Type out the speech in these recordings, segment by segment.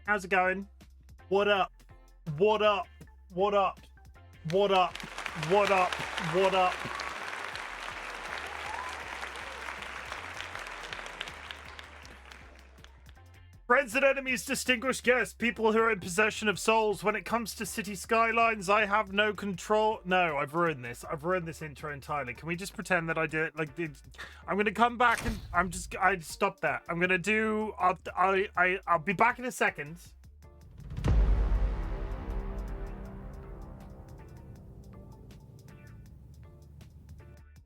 How's it going? What up? What up? What up? What up? What up? What up? Friends and enemies, distinguished guests, people who are in possession of souls. When it comes to city skylines, I have no control. No, I've ruined this. I've ruined this intro entirely. Can we just pretend that I do it like I'm gonna come back and I stop that. I'm gonna do. I'll be back in a second.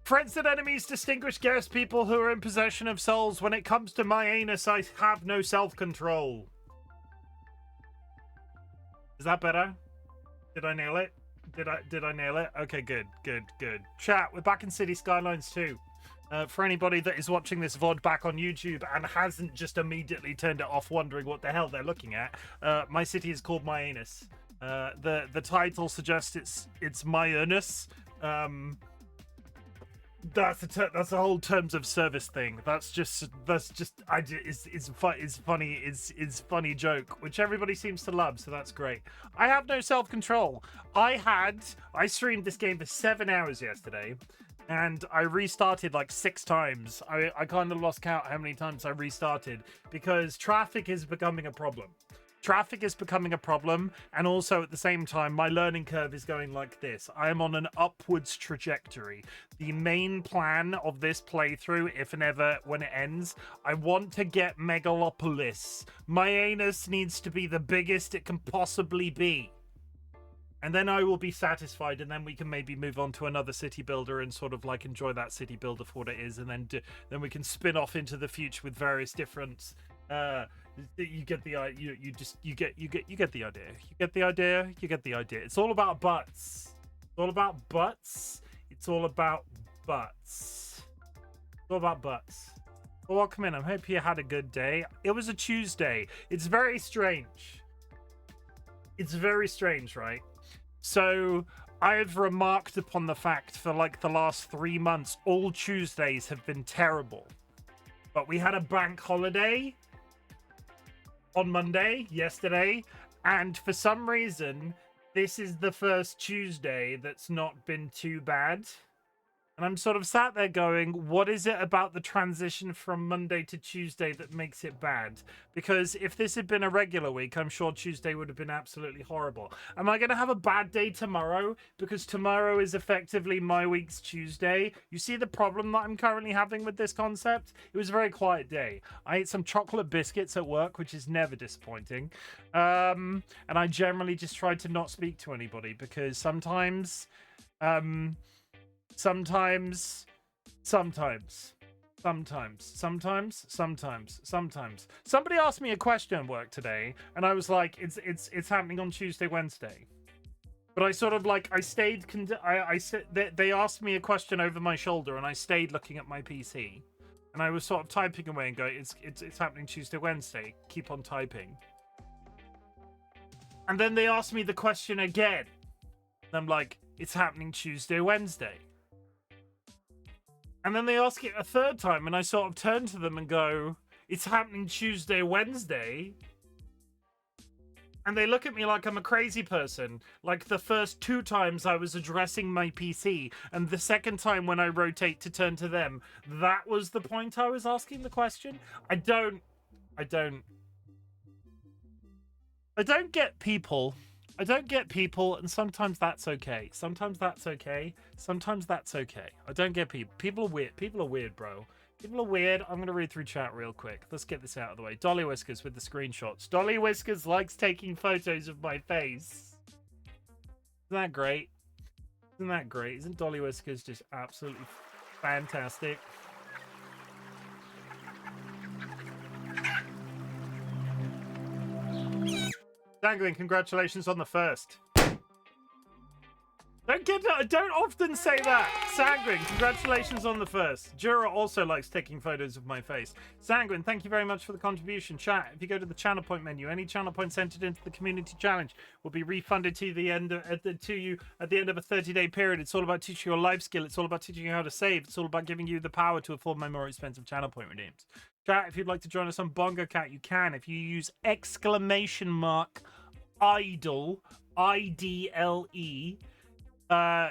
Friends and enemies, distinguished guests, people who are in possession of souls. When it comes to MY-uh-nus, I have no self-control. Is that better? Did I nail it? Did I nail it? Okay, good. Chat, we're back in City Skylines 2. For anybody that is watching this VOD back on YouTube and hasn't just immediately turned it off wondering what the hell they're looking at, my city is called MY-uh-nus. The title suggests it's MY-uh-nus. That's a whole terms of service thing. That's just it's funny joke, which everybody seems to love, so that's great. I have no self-control. I streamed this game for 7 hours yesterday, and I restarted like 6 times. I kind of lost count how many times I restarted because traffic is becoming a problem. Traffic is becoming a problem, and also at the same time, my learning curve is going like this. I am on an upwards trajectory. The main plan of this playthrough, if and ever when it ends, I want to get Megalopolis. MY-uh-nus needs to be the biggest it can possibly be. And then I will be satisfied, and then we can maybe move on to another city builder and sort of like enjoy that city builder for what it is, and then we can spin off into the future with various different you get the idea. You get the idea. You get the idea. You get the idea. It's all about butts. It's all about butts. It's all about butts. It's all about butts. Well, welcome in. I hope you had a good day. It was a Tuesday. It's very strange. It's very strange, right? So I've remarked upon the fact for like the last 3 months, all Tuesdays have been terrible. But we had a bank holiday on Monday, yesterday, and for some reason, this is the first Tuesday that's not been too bad. And I'm sort of sat there going, what is it about the transition from Monday to Tuesday that makes it bad? Because if this had been a regular week, I'm sure Tuesday would have been absolutely horrible. Am I going to have a bad day tomorrow? Because tomorrow is effectively my week's Tuesday. You see the problem that I'm currently having with this concept? It was a very quiet day. I ate some chocolate biscuits at work, which is never disappointing. And I generally just tried to not speak to anybody because sometimes sometimes. Somebody asked me a question at work today, and I was like, it's happening on Tuesday, Wednesday. But I sort of like, I stayed, they asked me a question over my shoulder, and I stayed looking at my PC. And I was sort of typing away and going, it's happening Tuesday, Wednesday. Keep on typing. And then they asked me the question again. And I'm like, it's happening Tuesday, Wednesday. And then they ask it a third time, and I sort of turn to them and go, it's happening Tuesday, Wednesday. And they look at me like I'm a crazy person. Like the first 2 times I was addressing my PC, and the second time when I rotate to turn to them, that was the point I was asking the question. I don't get people. I don't get people, and sometimes that's okay. Sometimes that's okay. Sometimes that's okay. I don't get people. People are weird. People are weird, bro. People are weird. I'm going to read through chat real quick. Let's get this out of the way. DollyWhiskers with the screenshots. DollyWhiskers likes taking photos of my face. Isn't that great? Isn't that great? Isn't DollyWhiskers just absolutely fantastic? Dangling, congratulations on the first. Don't often say that. Sanguine, congratulations on the first. Jura also likes taking photos of my face. Sanguine, thank you very much for the contribution. Chat, if you go to the channel point menu, any channel points entered into the community challenge will be refunded to you at the end of a 30-day period. It's all about teaching you a life skill. It's all about teaching you how to save. It's all about giving you the power to afford my more expensive channel point redeems. Chat, if you'd like to join us on Bongo Cat, you can. If you use !idle, IDLE,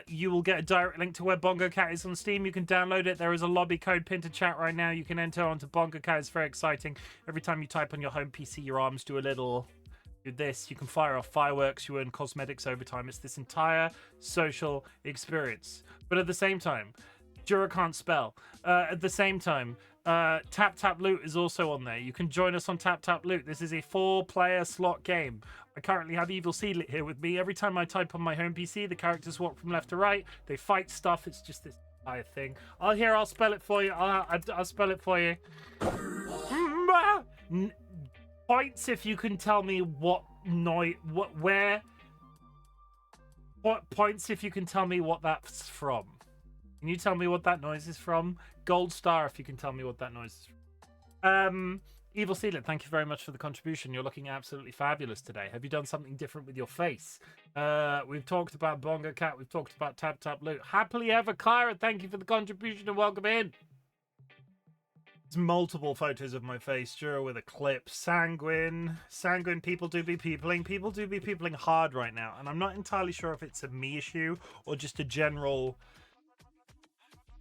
you will get a direct link to where Bongo Cat is on Steam. You can download it. There is a lobby code pinned to chat right now. You can enter onto Bongo Cat. It's very exciting. Every time you type on your home PC, your arms do a little... do this. You can fire off fireworks. You earn cosmetics over time. It's this entire social experience. But at the same time, Jura can't spell. At the same time, Tap Tap Loot is also on there. You can join us on Tap Tap Loot. This is a 4-player slot game. I currently have Evil Seedlet here with me. Every time I type on my home PC, the characters walk from left to right. They fight stuff. It's just this entire thing. I'll spell it for you. I'll spell it for you. Points if you can tell me what points if you can tell me what that's from. Can you tell me what that noise is from? Gold star if you can tell me what that noise is from. Evil Seedlet, thank you very much for the contribution. You're looking absolutely fabulous today. Have you done something different with your face? We've talked about Bongo Cat. We've talked about Tap Tap Loot. Happily ever, Kyra, thank you for the contribution and welcome in. There's multiple photos of my face, Jura with a clip. Sanguine, people do be peopling. People do be peopling hard right now. And I'm not entirely sure if it's a me issue or just a general...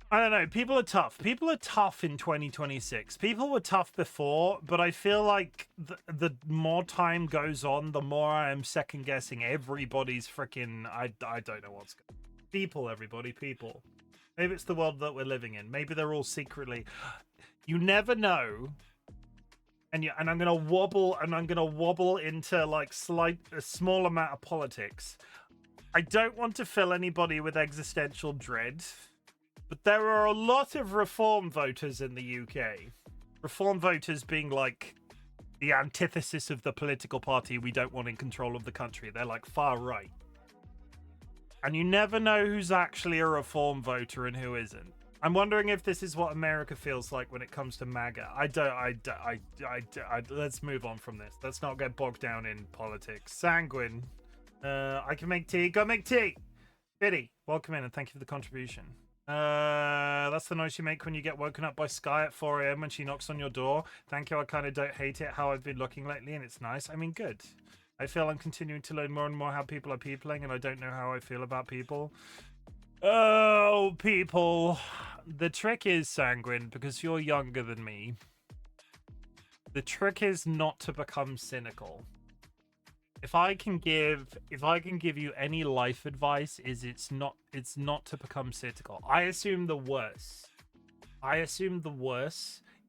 I don't know. People are tough. People are tough in 2026. People were tough before, but I feel like the more time goes on, the more I am second guessing everybody's freaking... I don't know what's going on. People, everybody, people. Maybe it's the world that we're living in. Maybe they're all secretly... You never know, and I'm gonna wobble into like a small amount of politics. I don't want to fill anybody with existential dread, but there are a lot of reform voters in the UK. Reform voters being like the antithesis of the political party we don't want in control of the country. They're like far right, and you never know who's actually a reform voter and who isn't. I'm wondering if this is what America feels like when it comes to MAGA. Let's move on from this. Let's not get bogged down in politics. Sanguine. I can make tea. Go make tea. Biddy, welcome in and thank you for the contribution. That's the noise you make when you get woken up by Sky at 4 a.m. when she knocks on your door. Thank you. I kind of don't hate it how I've been looking lately and it's nice. I mean, good. I feel I'm continuing to learn more and more how people are peopling and I don't know how I feel about people. Oh, people. The trick is, Sanguine, because you're younger than me. The trick is not to become cynical. If I can give you any life advice, it's not to become cynical. I assume the worst.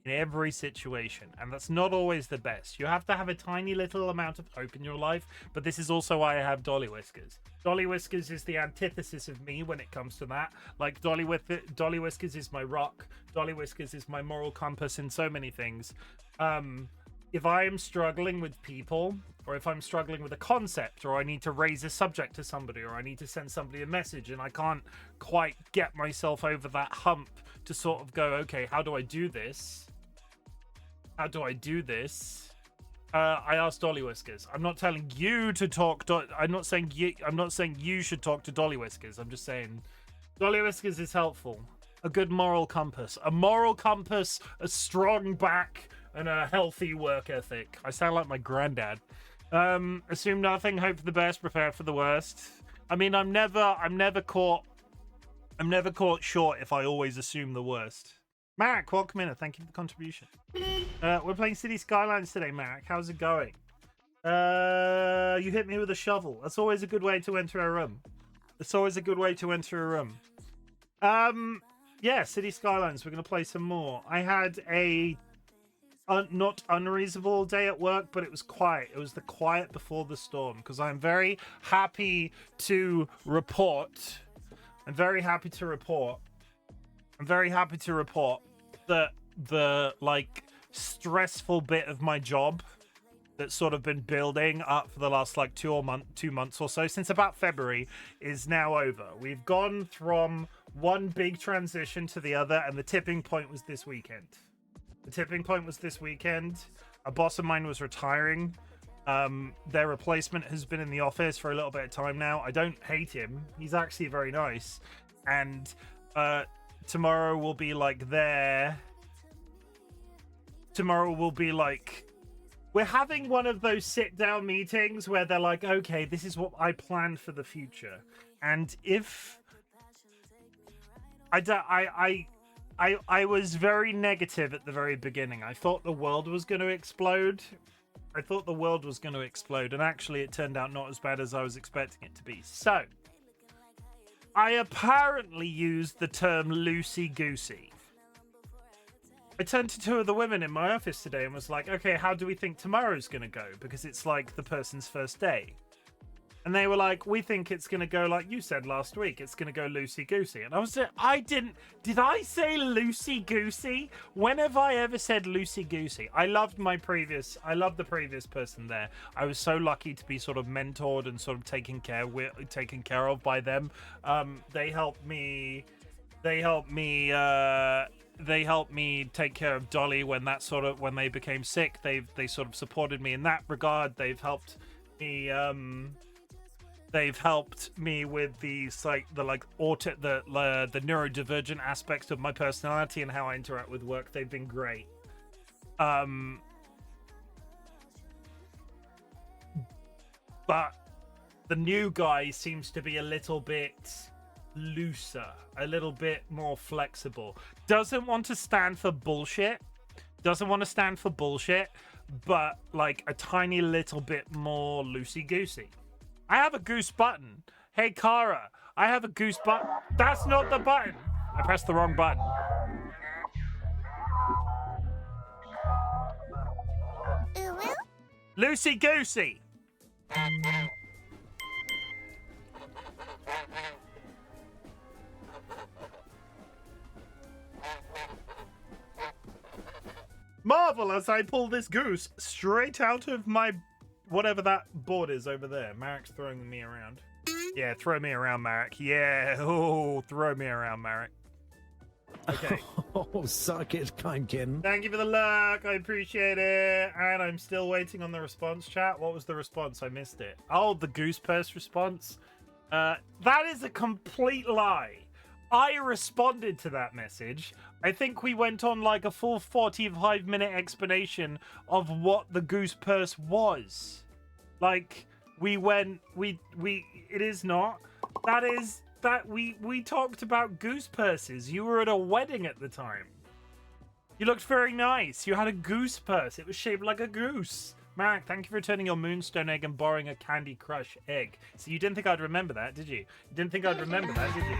In every situation, and that's not always the best. You have to have a tiny little amount of hope in your life, but this is also why I have DollyWhiskers. DollyWhiskers is the antithesis of me when it comes to that. Like DollyWhiskers is my rock. DollyWhiskers is my moral compass in so many things. If I am struggling with people, or if I'm struggling with a concept, or I need to raise a subject to somebody, or I need to send somebody a message, and I can't quite get myself over that hump to sort of go, okay, how do I do this? I asked DollyWhiskers. I'm not telling you to talk. I'm not saying you should talk to DollyWhiskers. I'm just saying DollyWhiskers is helpful. A good moral compass, a strong back, and a healthy work ethic. I sound like my granddad. Assume nothing, hope for the best, prepare for the worst. I mean, I'm never caught short if I always assume the worst. Marek, welcome in and thank you for the contribution. We're playing City Skylines today, Marek. How's it going? You hit me with a shovel. That's always a good way to enter a room. Yeah, City Skylines. We're going to play some more. I had a not unreasonable day at work, but it was quiet. It was the quiet before the storm, because I'm very happy to report that the like stressful bit of my job that's sort of been building up for the last like 2 months or so, since about February, is now over. We've gone from one big transition to the other, and the tipping point was this weekend. A boss of mine was retiring. Their replacement has been in the office for a little bit of time now. I don't hate him. He's actually very nice. And tomorrow will be like their tomorrow will be like, we're having one of those sit-down meetings where they're like, okay, this is what I planned for the future. And if I was very negative at the very beginning. I thought the world was going to explode. And actually it turned out not as bad as I was expecting it to be. So, I apparently used the term loosey-goosey. I turned to two of the women in my office today and was like, okay, how do we think tomorrow's going to go? Because it's like the person's first day. And they were like, we think it's going to go like you said last week. It's going to go loosey-goosey. And I was like, did I say loosey-goosey? When have I ever said loosey-goosey? I loved the previous person there. I was so lucky to be sort of mentored and sort of taken care of by them. They helped me take care of Dolly when they became sick. They sort of supported me in that regard. They've helped me with the neurodivergent aspects of my personality and how I interact with work. They've been great. But the new guy seems to be a little bit looser, a little bit more flexible. Doesn't want to stand for bullshit, but like a tiny little bit more loosey-goosey. I have a goose button. Hey, Kara, I have a goose button. That's not the button. I pressed the wrong button. Loosey-goosey. Marvel as I pull this goose straight out of my whatever that board is over there. Marek's throwing me around. Yeah, throw me around, Marek. Yeah, throw me around, Marek. Okay. Oh, suck it, Chimken. Thank you for the luck. I appreciate it. And I'm still waiting on the response chat. What was the response? I missed it. Oh, the goose purse response. That is a complete lie. I responded to that message. I think we went on like a full 45-minute explanation of what the goose purse was. Like, it is not. We talked about goose purses. You were at a wedding at the time. You looked very nice. You had a goose purse. It was shaped like a goose. Marek, thank you for returning your moonstone egg and borrowing a Candy Crush egg. So you didn't think I'd remember that, did you? You didn't think I'd remember that, did you?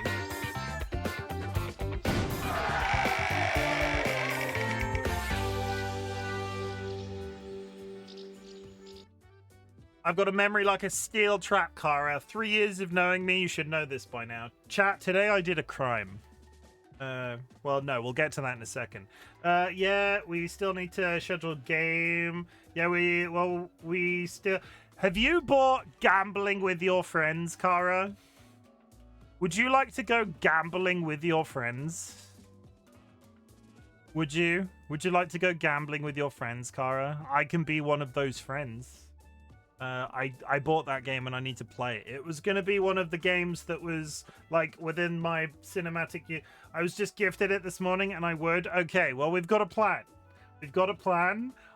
I've got a memory like a steel trap, Kara. 3 years of knowing me, you should know this by now. Chat, today I did a crime. Well, no, we'll get to that in a second. Yeah, we still need to schedule a game. Yeah, we still... Have you bought Gambling with Your Friends, Kara? Would you like to go gambling with your friends? Would you? Would you like to go gambling with your friends, Kara? I can be one of those friends. I bought that game and I need to play it. It was going to be one of the games that was like within my cinematic year. I was just gifted it this morning and I would. Okay, well, we've got a plan.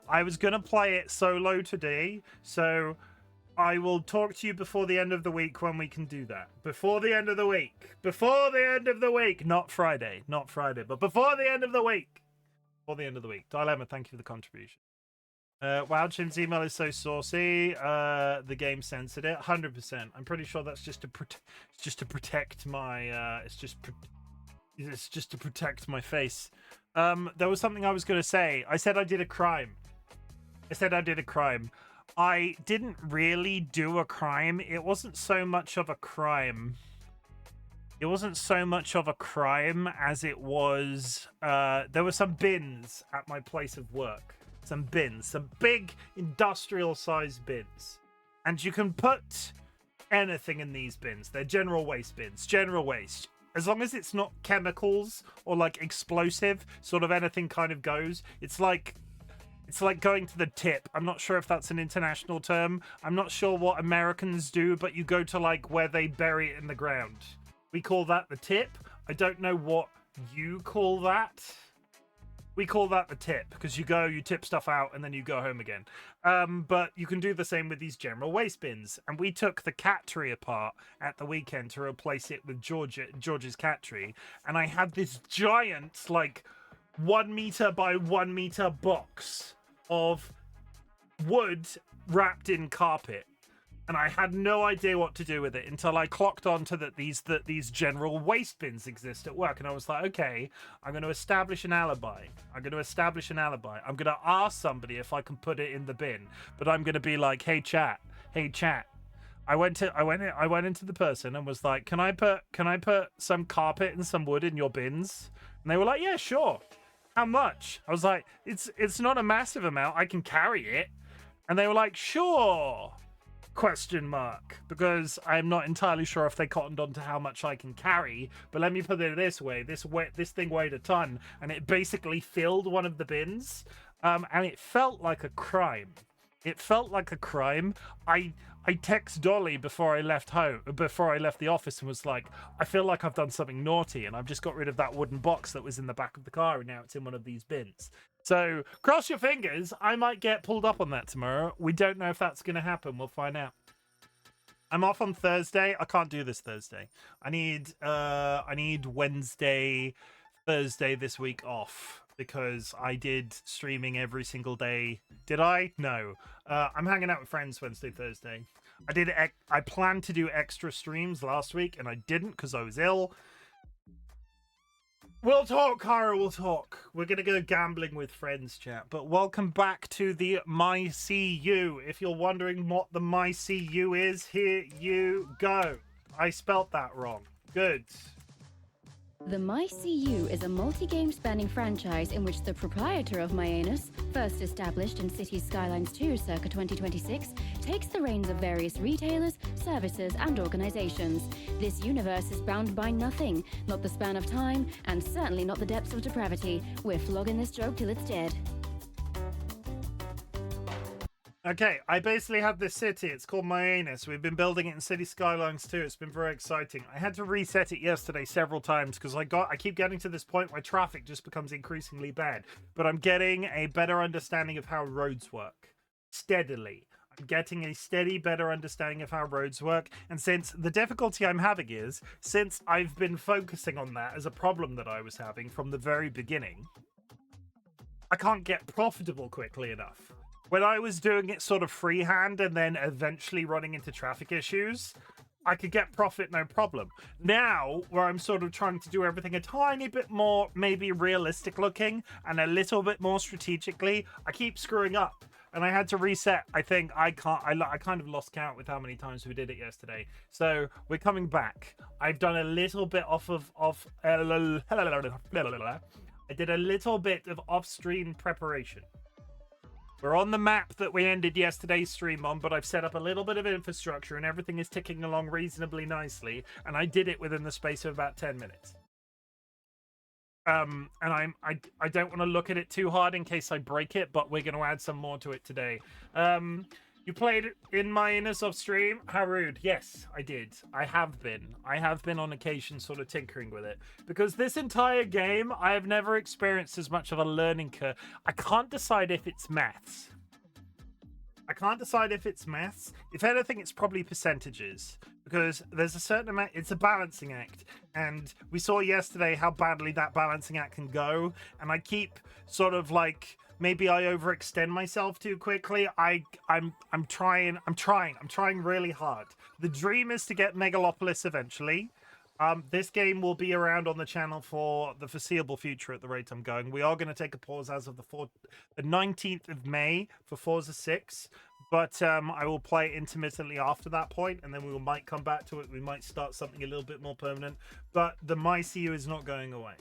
I was going to play it solo today, so I will talk to you before the end of the week when we can do that. Before the end of the week. Not Friday, but before the end of the week. Dilemma, thank you for the contribution. Wow, Chim's email is so saucy. The game censored it. 100%. I'm pretty sure that's just to protect my. It's just to protect my face. There was something I was going to say. I said I did a crime. I didn't really do a crime. It wasn't so much of a crime. As it was. There were some bins at my place of work. Some big industrial-sized bins. And you can put anything in these bins. They're general waste bins. General waste. As long as it's not chemicals or like explosive, sort of anything kind of goes. It's like going to the tip. I'm not sure if that's an international term. I'm not sure what Americans do, but you go to like where they bury it in the ground. We call that the tip. I don't know what you call that. We call that the tip because you go, you tip stuff out, and then you go home again. But you can do the same with these general waste bins. And we took the cat tree apart at the weekend to replace it with George's cat tree. And I had this giant, like, 1 meter by 1 meter box of wood wrapped in carpet. And I had no idea what to do with it until I clocked on to that these general waste bins exist at work. And I was like, okay, I'm going to establish an alibi. I'm going to ask somebody if I can put it in the bin. But I'm going to be like, hey chat. I went into the person and was like, can I put some carpet and some wood in your bins? And they were like, yeah, sure. How much? I was like, it's not a massive amount. I can carry it. And they were like, sure. ? Because I'm not entirely sure if they cottoned on to how much I can carry, but let me put it this way, this thing weighed a ton, and it basically filled one of the bins, and it felt like a crime. I text Dolly before I left the office, and was like, I feel like I've done something naughty, and I've just got rid of that wooden box that was in the back of the car, and now it's in one of these bins. So cross your fingers. I might get pulled up on that tomorrow. We don't know if that's going to happen. We'll find out. I'm off on Thursday. I can't do this Thursday. I need Wednesday, Thursday this week off because I did streaming every single day. Did I? No. I'm hanging out with friends Wednesday, Thursday. I planned to do extra streams last week and I didn't because I was ill. We'll talk, Kara, we'll talk. We're going to go gambling with friends, chat. But welcome back to the MY-uh-nus. If you're wondering what the MY-uh-nus is, here you go. I spelt that wrong. Good. The MY-uh-nus is a multi-game spanning franchise in which the proprietor of MY-uh-nus, first established in Cities Skylines 2 circa 2026, takes the reins of various retailers, services, and organizations. This universe is bound by nothing, not the span of time, and certainly not the depths of depravity. We're flogging this joke till it's dead. Okay, I basically have this city. It's called MY-uh-nus. We've been building it in City Skylines 2. It's been very exciting. I had to reset it yesterday several times because I keep getting to this point where traffic just becomes increasingly bad. But I'm getting a better understanding of how roads work. Steadily. I'm getting a steady, better understanding of how roads work. And since the difficulty I'm having is, since I've been focusing on that as a problem that I was having from the very beginning, I can't get profitable quickly enough. When I was doing it sort of freehand and then eventually running into traffic issues, I could get profit no problem. Now, where I'm sort of trying to do everything a tiny bit more maybe realistic looking and a little bit more strategically, I keep screwing up. And I had to reset. I think I kind of lost count with how many times we did it yesterday. So we're coming back. I've done a little bit I did a little bit of off-stream preparation. We're on the map that we ended yesterday's stream on, but I've set up a little bit of infrastructure and everything is ticking along reasonably nicely. And I did it within the space of about 10 minutes. And I don't want to look at it too hard in case I break it, but we're going to add some more to it today. You played in MY-uh-nus off stream? How rude. Yes, I did. I have been on occasion sort of tinkering with it. Because this entire game, I have never experienced as much of a learning curve. I can't decide if it's maths. If anything, it's probably percentages. Because there's a certain amount, it's a balancing act. And we saw yesterday how badly that balancing act can go. And I keep sort of like, maybe I overextend myself too quickly. I'm trying really hard. The dream is to get Megalopolis eventually. This game will be around on the channel for the foreseeable future at the rate I'm going. We are going to take a pause as of the 19th of May for Forza 6. But I will play intermittently after that point, and then we might come back to it. We might start something a little bit more permanent. But the MY-uh-nus is not going away.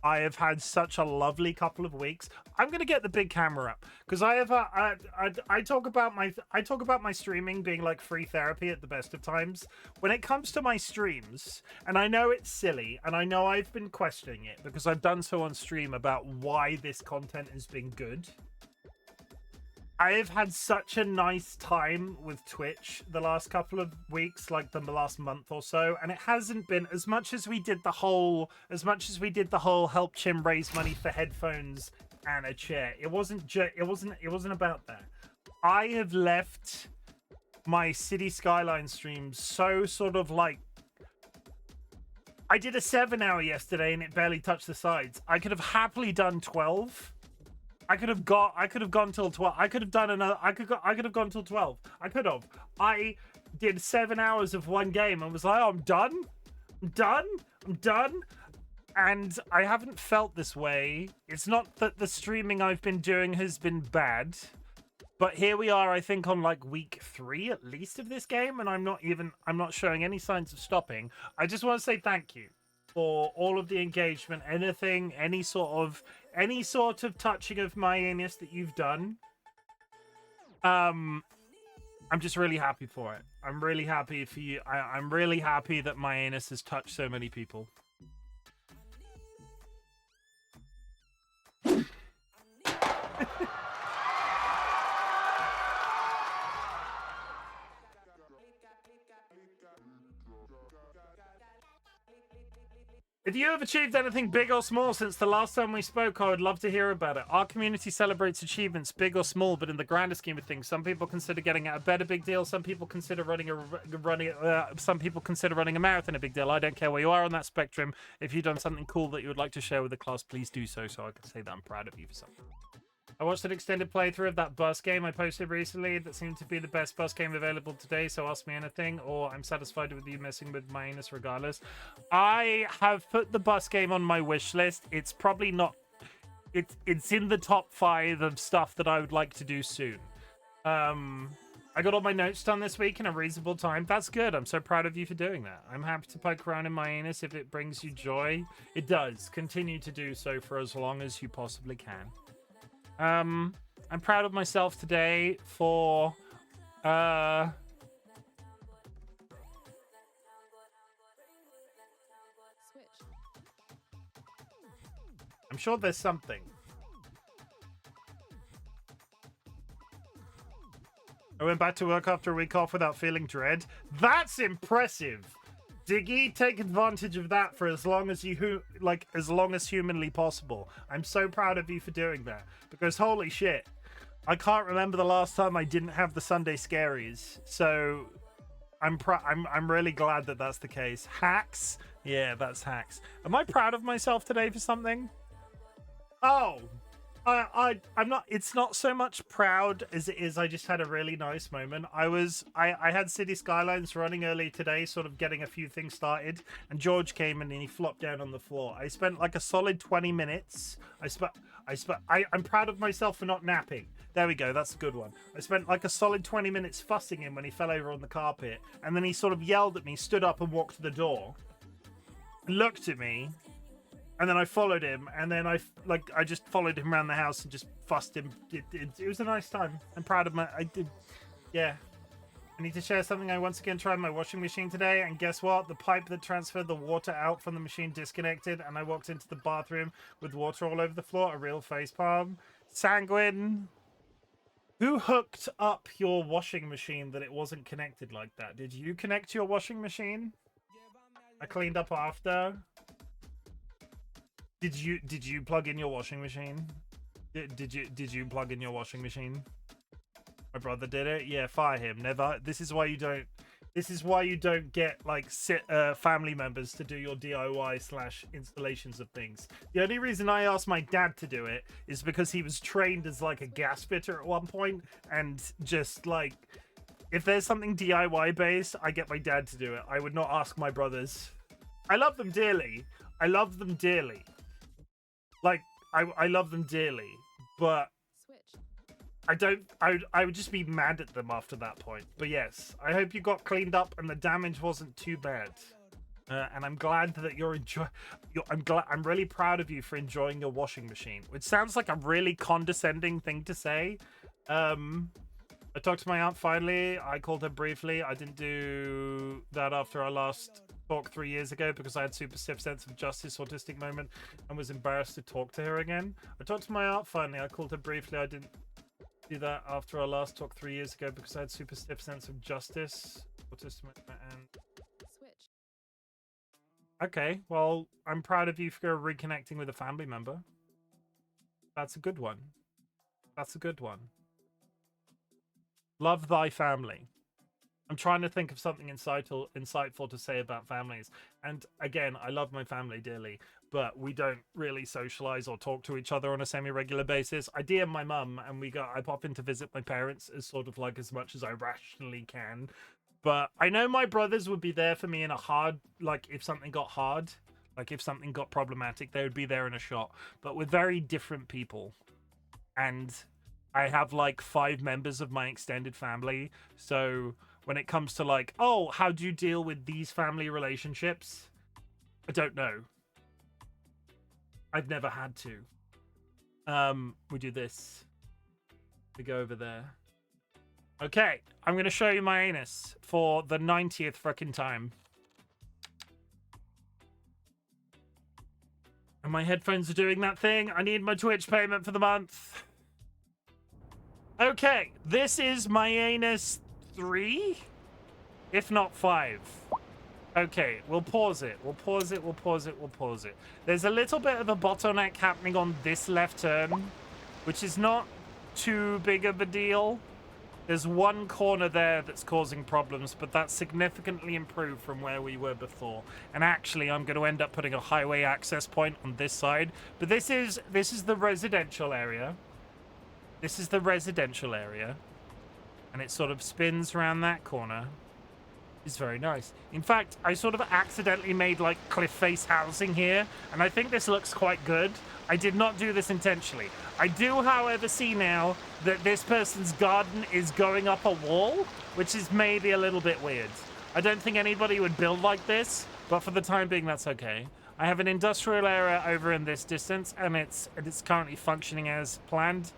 I have had such a lovely couple of weeks. I'm gonna get the big camera up because I have I talk about my streaming being like free therapy at the best of times. When it comes to my streams, and I know it's silly, and I know I've been questioning it because I've done so on stream about why this content has been good. I have had such a nice time with Twitch the last couple of weeks, like the last month or so, and it hasn't been as much as we did the whole help Chim raise money for headphones and a chair. It wasn't about that. I have left my City Skylines stream so sort of like, I did a 7-hour yesterday and it barely touched the sides. I could have happily done 12. I could have gone till 12. I could have done another. I could have gone till 12. I could have. I did 7 hours of one game and was like, oh, I'm done. I'm done. And I haven't felt this way. It's not that the streaming I've been doing has been bad, but here we are, I think, on like week 3 at least of this game, and I'm not showing any signs of stopping. I just want to say thank you for all of the engagement, any sort of touching of Myannus that you've done. I'm just really happy for it. I'm really happy for you. I'm really happy that Myannus has touched so many people. If you have achieved anything big or small since the last time we spoke, I would love to hear about it. Our community celebrates achievements, big or small, but in the grander scheme of things, some people consider getting out of bed a big deal. Some people consider running a marathon a big deal. I don't care where you are on that spectrum. If you've done something cool that you would like to share with the class, please do so I can say that I'm proud of you for something. I watched an extended playthrough of that bus game I posted recently that seemed to be the best bus game available today, so ask me anything, or I'm satisfied with you messing with Myannus regardless. I have put the bus game on my wish list. It's probably not... It's in the top 5 of stuff that I would like to do soon. I got all my notes done this week in a reasonable time. That's good. I'm so proud of you for doing that. I'm happy to poke around in Myannus if it brings you joy. It does. Continue to do so for as long as you possibly can. I'm proud of myself today for I'm sure there's something. I went back to work after a week off without feeling dread. That's impressive. Diggy, take advantage of that for as long as humanly possible. I'm so proud of you for doing that, because holy shit, I can't remember the last time I didn't have the Sunday scaries. So I'm really glad that that's the case. Hacks, yeah, that's hacks. Am I proud of myself today for something? Oh, I'm not. It's not so much proud as it is I just had a really nice moment. I had City Skylines running early today, sort of getting a few things started, and George came in and he flopped down on the floor. I spent like a solid 20 minutes. I'm proud of myself for not napping. There we go, that's a good one. I spent like a solid 20 minutes fussing him when he fell over on the carpet, and then he sort of yelled at me, stood up and walked to the door, looked at me, and then I followed him, and then I just followed him around the house and just fussed him. It was a nice time. I'm proud of yeah. I need to share something. I once again tried my washing machine today, and guess what? The pipe that transferred the water out from the machine disconnected, and I walked into the bathroom with water all over the floor. A real facepalm. Sanguine. Who hooked up your washing machine that it wasn't connected like that? Did you connect your washing machine? I cleaned up after. Did you plug in your washing machine? Did you plug in your washing machine? My brother did it. Yeah, fire him. Never. This is why you don't get like family members to do your DIY/installations of things. The only reason I asked my dad to do it is because he was trained as like a gas fitter at one point, and just like if there's something DIY based, I get my dad to do it. I would not ask my brothers. I love them dearly. I love them dearly. Like, I love them dearly, but I would just be mad at them after that point. But yes, I hope you got cleaned up and the damage wasn't too bad. And I'm glad that I'm really proud of you for enjoying your washing machine, which sounds like a really condescending thing to say. I talked to my aunt finally. I called her briefly. I didn't do that after our last talk 3 years ago because I had super stiff sense of justice autistic moment and was embarrassed to talk to her again. I talked to my aunt finally. I called her briefly. I didn't do that after our last talk 3 years ago because I had super stiff sense of justice autistic and switch. Okay, well, I'm proud of you for reconnecting with a family member. That's a good one. That's a good one. Love thy family. I'm trying to think of something insightful to say about families. And again, I love my family dearly, but we don't really socialize or talk to each other on a semi-regular basis. I DM my mum, and I pop in to visit my parents as sort of like as much as I rationally can. But I know my brothers would be there for me in a hard, like if something got hard, like if something got problematic, they would be there in a shot. But we're very different people. And I have like 5 members of my extended family. So when it comes to like, oh, how do you deal with these family relationships? I don't know. I've never had to. We do this. We go over there. Okay, I'm going to show you my anus for the 90th frickin' time. And my headphones are doing that thing. I need my Twitch payment for the month. Okay, this is Myannus 3, if not 5. Okay, we'll pause it. We'll pause it. We'll pause it. We'll pause it. There's a little bit of a bottleneck happening on this left turn, which is not too big of a deal. There's one corner there that's causing problems, but that's significantly improved from where we were before. And actually, I'm going to end up putting a highway access point on this side. But this is the residential area. This is the residential area. And it sort of spins around that corner. It's very nice. In fact, I sort of accidentally made like cliff face housing here, and I think this looks quite good. I did not do this intentionally. I do, however, see now that this person's garden is going up a wall, which is maybe a little bit weird. I don't think anybody would build like this, but for the time being, that's okay. I have an industrial area over in this distance, and it's currently functioning as planned.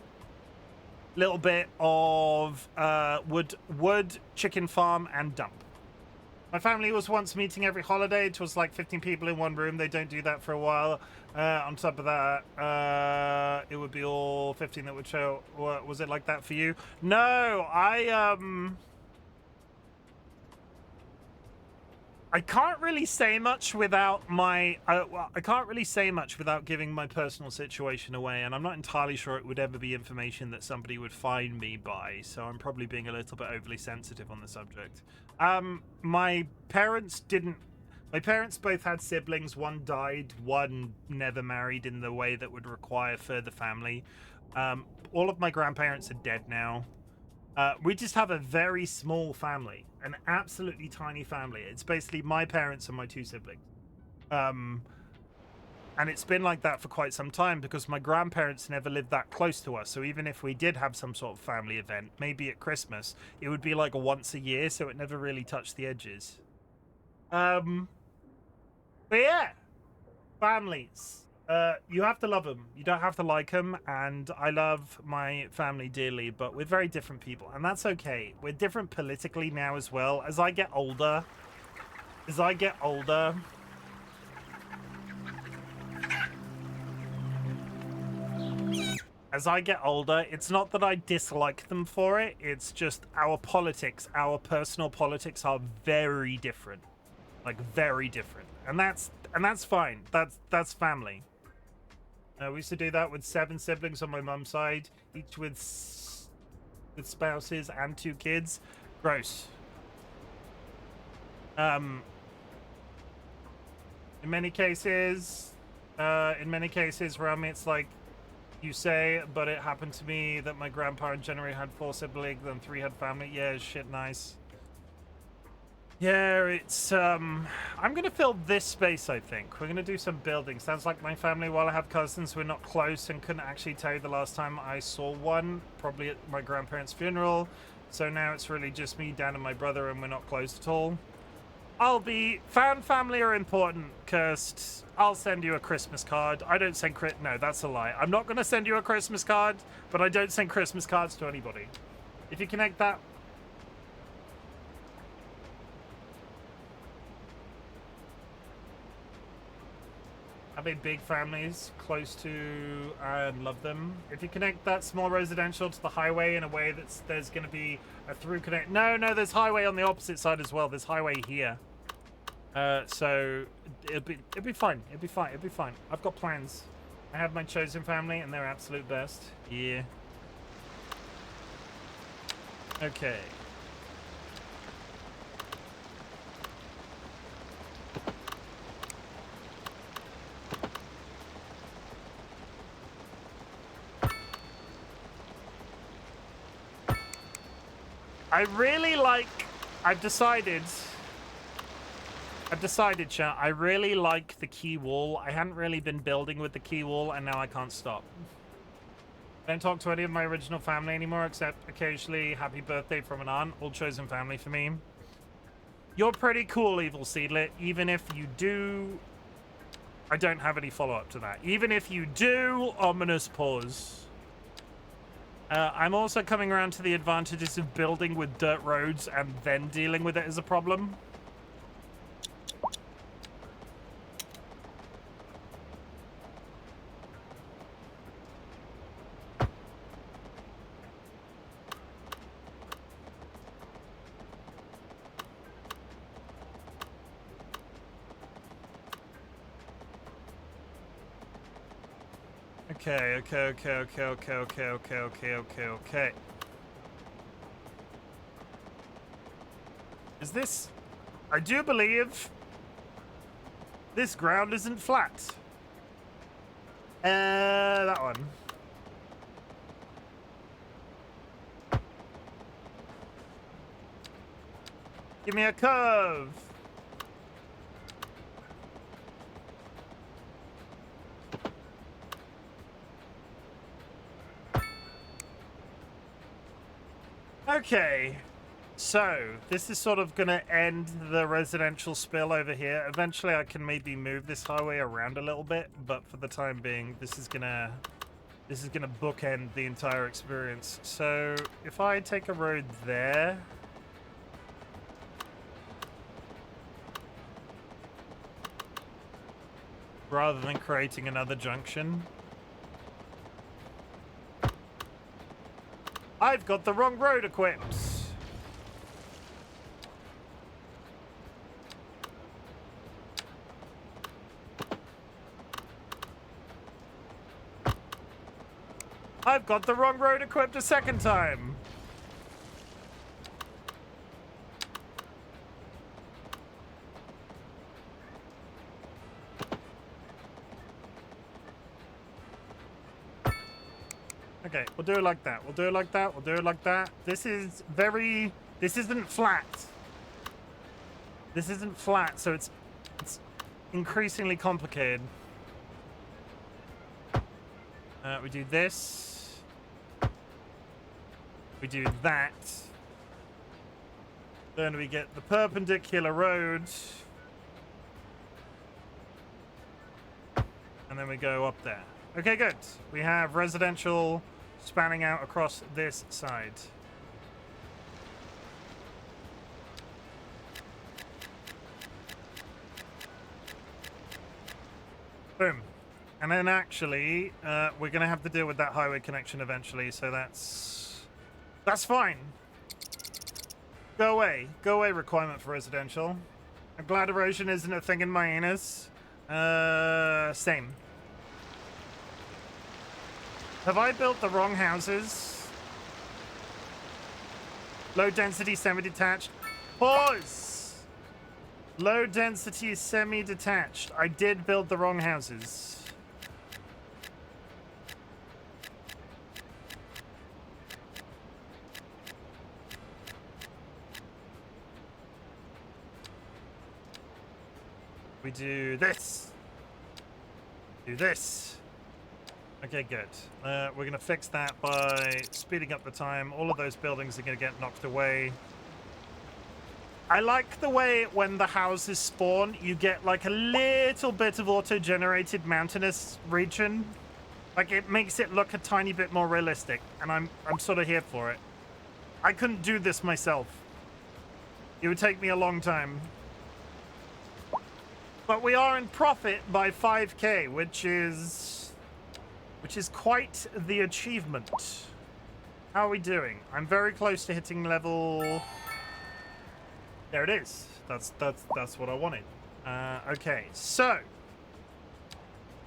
Little bit of wood, chicken farm, and dump. My family was once meeting every holiday. It was like 15 people in one room. They don't do that for a while. On top of that, it would be all 15 that would show. Was it like that for you? No, I can't really say much without I can't really say much without giving my personal situation away, and I'm not entirely sure it would ever be information that somebody would find me by, so I'm probably being a little bit overly sensitive on the subject. My parents both had siblings. One died, one never married in the way that would require further family. All of my grandparents are dead now. We just have a very small family, an absolutely tiny family. It's basically my parents and my 2 siblings. And it's been like that for quite some time because my grandparents never lived that close to us. So even if we did have some sort of family event, maybe at Christmas, it would be like once a year, so it never really touched the edges. But yeah, families. You have to love them. You don't have to like them. And I love my family dearly, but we're very different people. And that's okay. We're different politically now as well. As I get older, it's not that I dislike them for it. It's just our personal politics are very different. Like, very different. And that's fine. That's family. We used to do that with 7 siblings on my mum's side, each with spouses and 2 kids. Gross. In many cases, Rami, it's like you say, but it happened to me that my grandpa generally had 4 siblings and 3 had family. Yeah, shit, nice. Yeah, it's, I'm gonna fill this space, I think. We're gonna do some building. Sounds like my family, while I have cousins, we're not close and couldn't actually tell you the last time I saw one, probably at my grandparents' funeral. So now it's really just me, Dan, and my brother, and we're not close at all. Family are important, Kirst. I'll send you a Christmas card. I don't send no, that's a lie. I'm not gonna send you a Christmas card, but I don't send Christmas cards to anybody. If you connect that... Having big families close to and love them. If you connect that small residential to the highway in a way there's going to be a through connect. No, there's highway on the opposite side as well. There's highway here. So it'll be fine. It'll be fine. I've got plans. I have my chosen family and they're absolute best. Yeah. Okay. I really like... I've decided, chat, I really like the key wall. I hadn't really been building with the key wall, and now I can't stop. I don't talk to any of my original family anymore, except occasionally happy birthday from an aunt. All chosen family for me. You're pretty cool, Evil Seedlet. Even if you do... I don't have any follow-up to that. Even if you do, ominous pause. I'm also coming around to the advantages of building with dirt roads and then dealing with it as a problem. Okay. Is this... I do believe this ground isn't flat. That one. Give me a curve. Okay, so this is sort of gonna end the residential spill over here. Eventually I can maybe move this highway around a little bit, but for the time being, this is gonna bookend the entire experience. So if I take a road there, rather than creating another junction, I've got the wrong road equipped. I've got the wrong road equipped a second time. Okay, we'll do it like that. We'll do it like that. We'll do it like that. This is very... This isn't flat. This isn't flat, so it's increasingly complicated. We do this. We do that. Then we get the perpendicular road. And then we go up there. Okay, good. We have residential spanning out across this side. Boom. And then actually, we're going to have to deal with that highway connection eventually, so that's fine. Go away. Go away, requirement for residential. I'm glad erosion isn't a thing in Myannus. Same. Have I built the wrong houses? Low density semi-detached. Pause! Low density semi-detached. I did build the wrong houses. We do this. Do this. Okay, good. We're going to fix that by speeding up the time. All of those buildings are going to get knocked away. I like the way when the houses spawn, you get like a little bit of auto-generated mountainous region. Like, it makes it look a tiny bit more realistic, and I'm sort of here for it. I couldn't do this myself. It would take me a long time. But we are in profit by 5k, which is quite the achievement. How are we doing? I'm very close to hitting level... There it is. That's what I wanted. Okay, so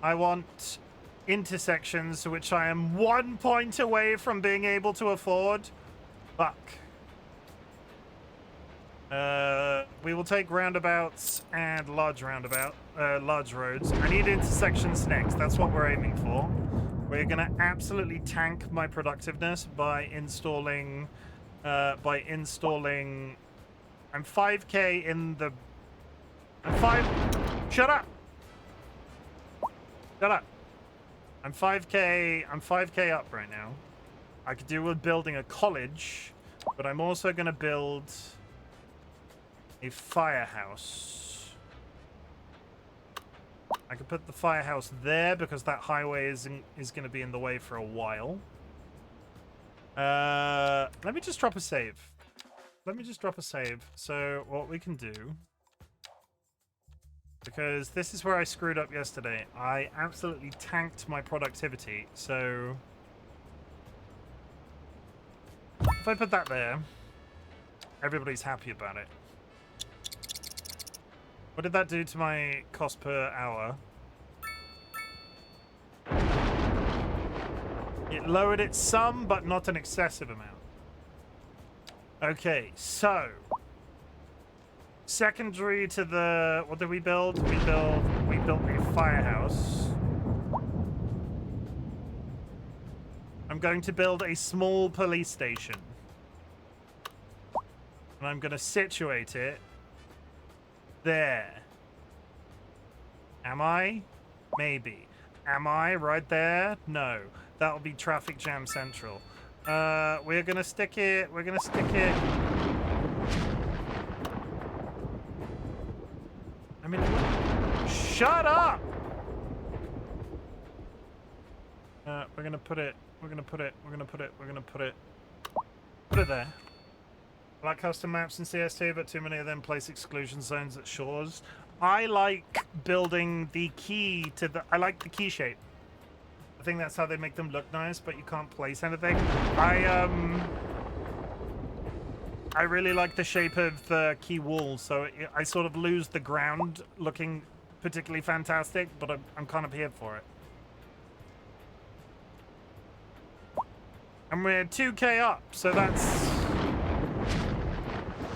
I want intersections, which I am 1 point away from being able to afford. Fuck. We will take roundabouts and large roads. I need intersections next. That's what we're aiming for. We're gonna absolutely tank my productiveness by installing. I'm 5k in the. Shut up. Shut up. I'm 5k up right now. I could do with building a college, but I'm also gonna build a firehouse. I could put the firehouse there because that highway is going to be in the way for a while. Let me just drop a save. So what we can do, because this is where I screwed up yesterday. I absolutely tanked my productivity. So if I put that there, everybody's happy about it. What did that do to my cost per hour? It lowered it some, but not an excessive amount. Okay, so secondary to the, what did we build? We built a firehouse. I'm going to build a small police station. And I'm going to situate it there. Am I? Maybe. Am I right there? No. That'll be traffic jam central. We're gonna stick it. I mean, shut up! We're gonna put it there. I like custom maps in CS2, but too many of them place exclusion zones at shores. I like building the key to the... I like the key shape. I think that's how they make them look nice, but you can't place anything. I really like the shape of the key wall, so I sort of lose the ground looking particularly fantastic, but I'm kind of here for it. And we're 2k up, so that's...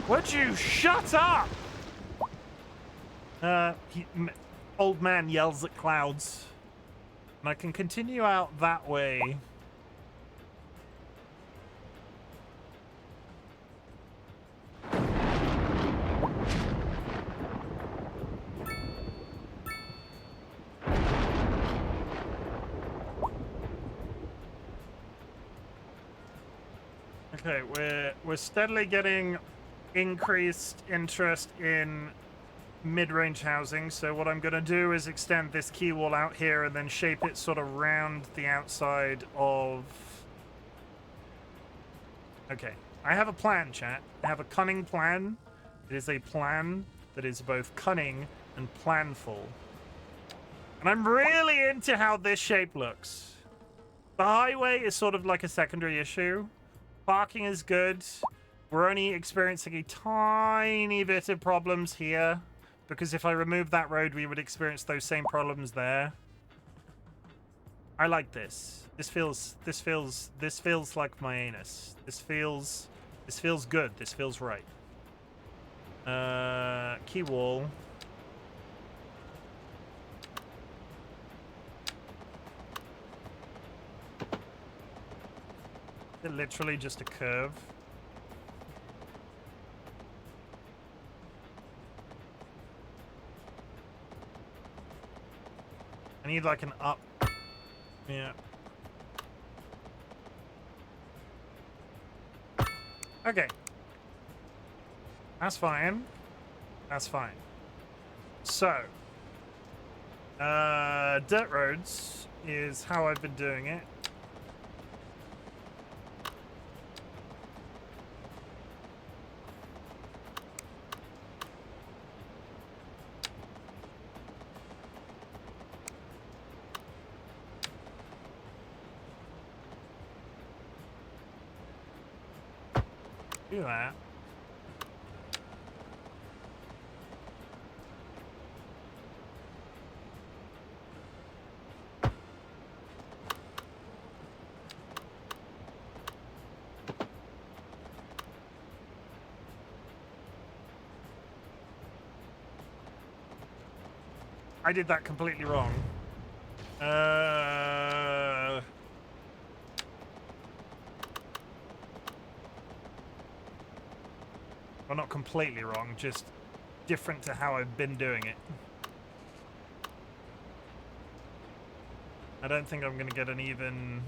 Would you shut up? Old man yells at clouds. And I can continue out that way. Okay, we're steadily getting increased interest in mid-range housing, so what I'm going to do is extend this key wall out here and then shape it sort of round the outside of... Okay, I have a plan, chat. I have a cunning plan. It is a plan that is both cunning and planful. And I'm really into how this shape looks. The highway is sort of like a secondary issue. Parking is good. We're only experiencing a tiny bit of problems here, because if I remove that road, we would experience those same problems there. I like this. This feels like Myannus. This feels good. This feels right. Key wall. Is it literally just a curve? I need like an up. Yeah. Okay. That's fine. That's fine. So, dirt roads is how I've been doing it. Do that. I did that completely wrong. Well, not completely wrong, just different to how I've been doing it. I don't think I'm going to get an even...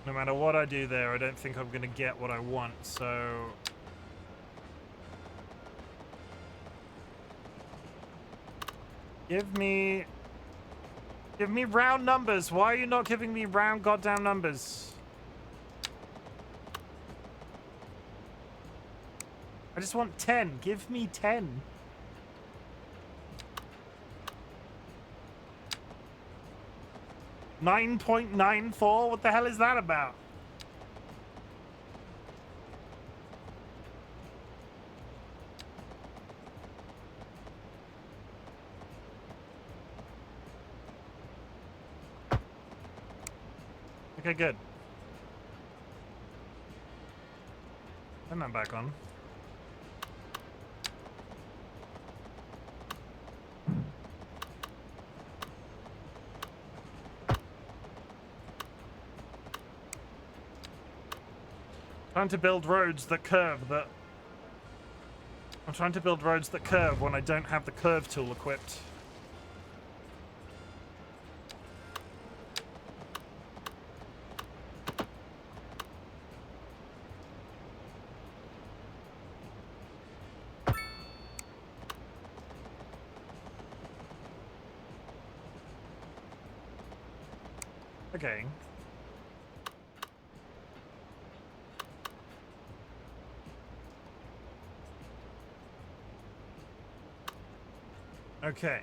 No matter what I do there, I don't think I'm going to get what I want, so... Give me round numbers. Why are you not giving me round goddamn numbers? I just want 10. Give me 10. $9.94? What the hell is that about? Okay, good. Turn that back on. Trying to build roads that curve that... I'm trying to build roads that curve when I don't have the curve tool equipped. Okay. Okay.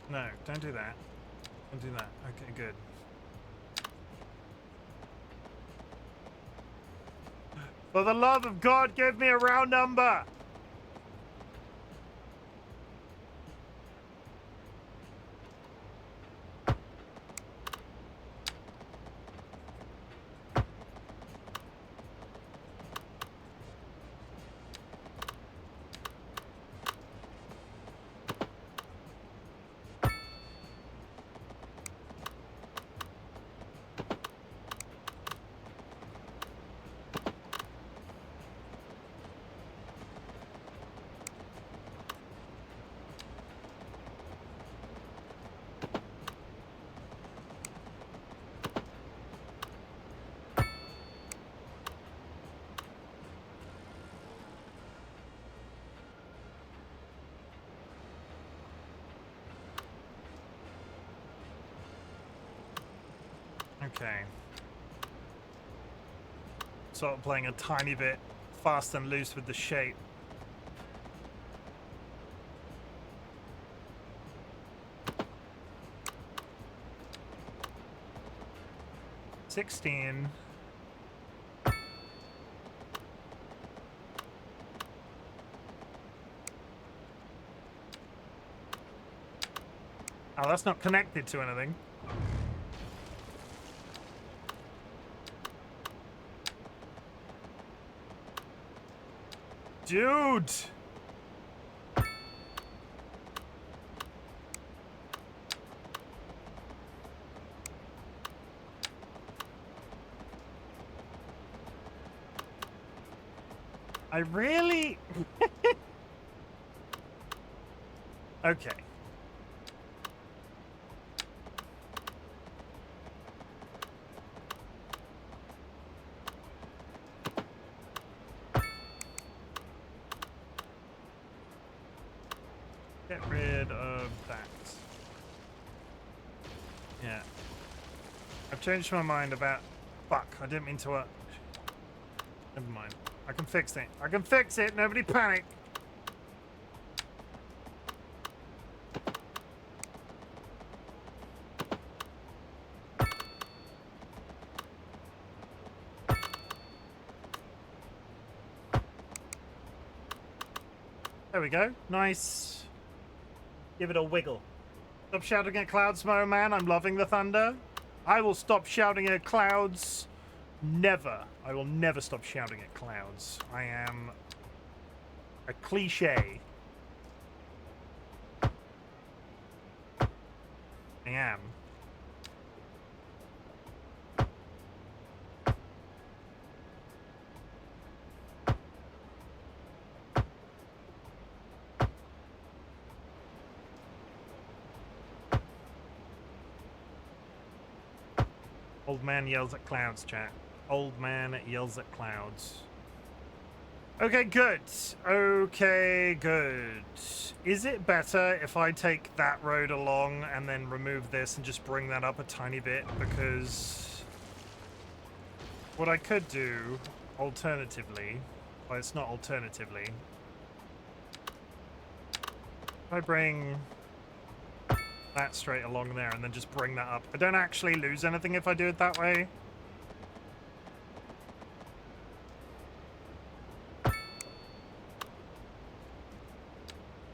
No, don't do that. Don't do that. Okay, good. For the love of God, give me a round number! Okay. Sort of playing a tiny bit fast and loose with the shape. $16. Oh, that's not connected to anything. Dude! I really... Okay. Get rid of that. Yeah. I've changed my mind about... Fuck, I didn't mean to... Never mind. I can fix it. I can fix it. Nobody panic. There we go. Nice. Give it a wiggle. Stop shouting at clouds, Mo man. I'm loving the thunder. I will stop shouting at clouds. Never. I will never stop shouting at clouds. I am a cliche. I am. Old man yells at clouds, chat. Old man yells at clouds. Okay, good. Okay, good. Is it better if I take that road along and then remove this and just bring that up a tiny bit? Because what I could do, alternatively, well, it's not alternatively. If I bring that straight along there and then just bring that up. I don't actually lose anything if I do it that way.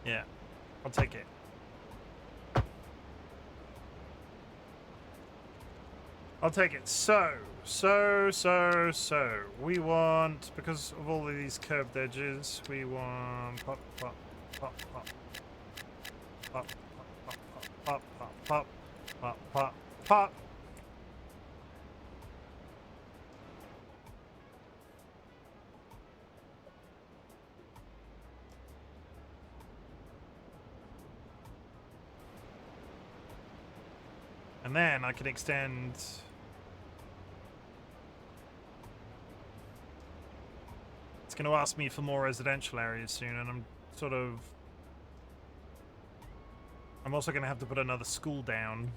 Yeah, I'll take it. I'll take it. So, we want, because of all of these curved edges, we want pop, pop, pop, pop, pop, pop, pop, pop, pop, pop, pop. And then I can extend. It's going to ask me for more residential areas soon, and I'm also going to have to put another school down.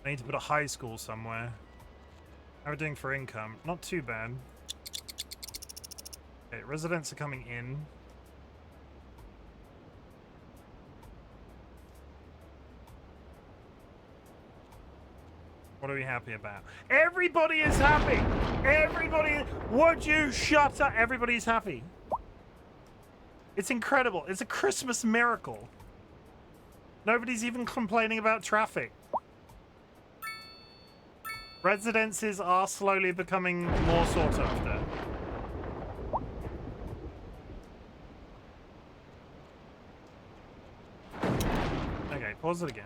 I need to put a high school somewhere. How are we doing for income? Not too bad. Okay, residents are coming in. What are we happy about? Everybody is happy! Everybody, would you shut up? Everybody's happy. It's incredible. It's a Christmas miracle. Nobody's even complaining about traffic. Residences are slowly becoming more sought after. Okay, pause it again.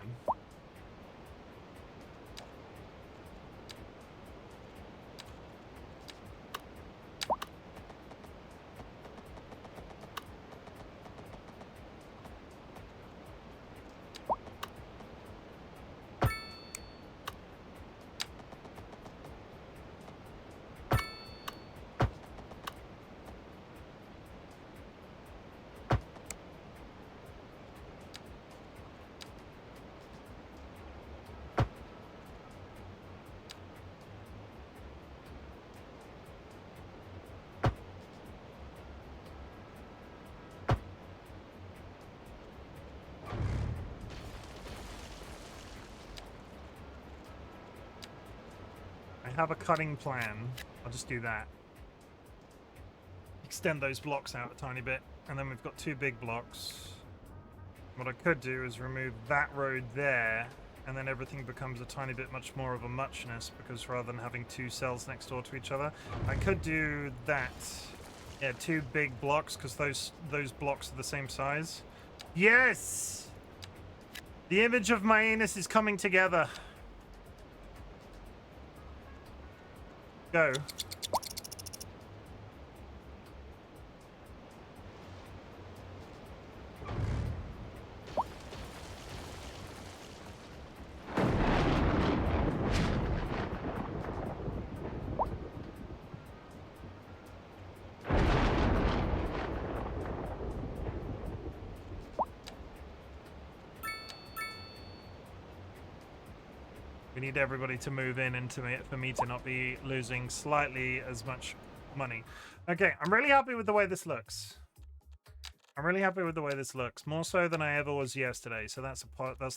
I have a cutting plan. I'll just do that. Extend those blocks out a tiny bit, and then we've got two big blocks. What I could do is remove that road there, and then everything becomes a tiny bit much more of a muchness, because rather than having two cells next door to each other, I could do that. Yeah, two big blocks, because those blocks are the same size. Yes! The image of Myannus is coming together. Go. We need everybody to move in and for me to not be losing slightly as much money. Okay, I'm really happy with the way this looks. I'm really happy with the way this looks, more so than I ever was yesterday. So that's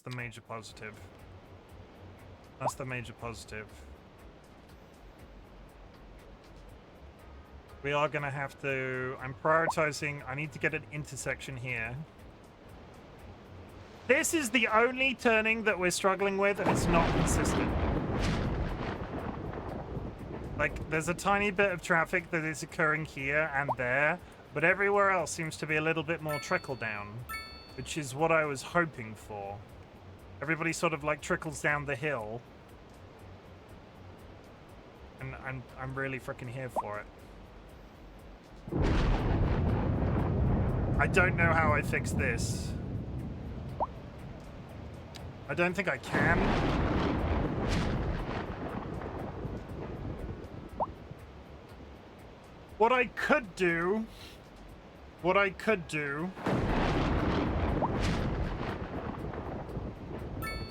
the major positive. That's the major positive. We are gonna have to. I'm prioritizing. I need to get an intersection here. This is the only turning that we're struggling with, and it's not consistent. Like, there's a tiny bit of traffic that is occurring here and there, but everywhere else seems to be a little bit more trickle down, which is what I was hoping for. Everybody sort of like trickles down the hill. And I'm really freaking here for it. I don't know how I fix this. I don't think I can. What I could do...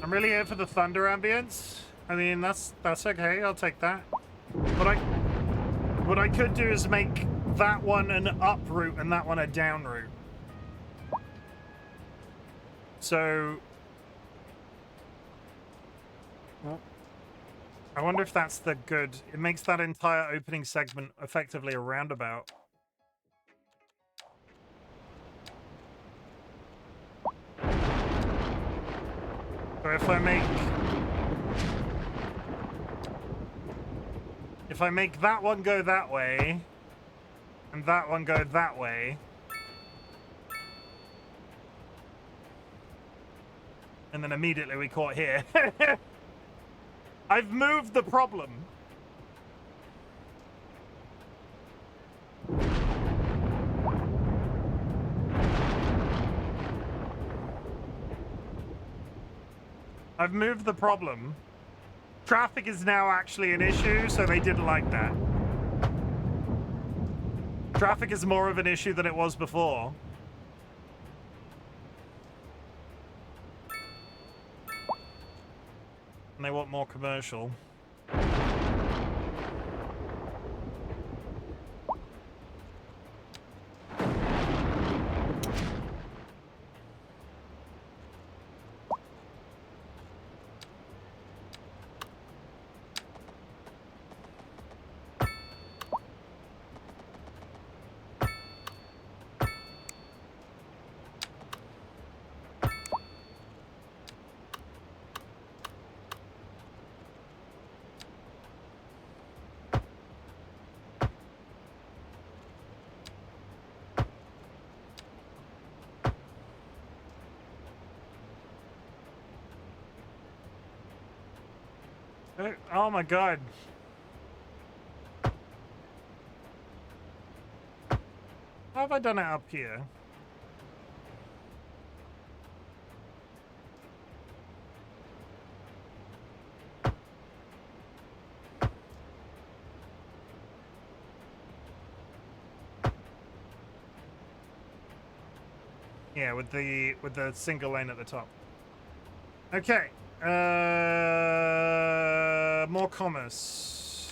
I'm really here for the thunder ambience. I mean, that's okay. I'll take that. What I could do is make that one an up route and that one a down route. So... I wonder if that's the good... It makes that entire opening segment effectively a roundabout. So if I make that one go that way, and that one go that way, and then immediately we caught here. I've moved the problem. I've moved the problem. Traffic is now actually an issue, so they didn't like that. Traffic is more of an issue than it was before. And they want more commercial. Oh my god. How have I done it up here? Yeah, with the single lane at the top. Okay. More commerce.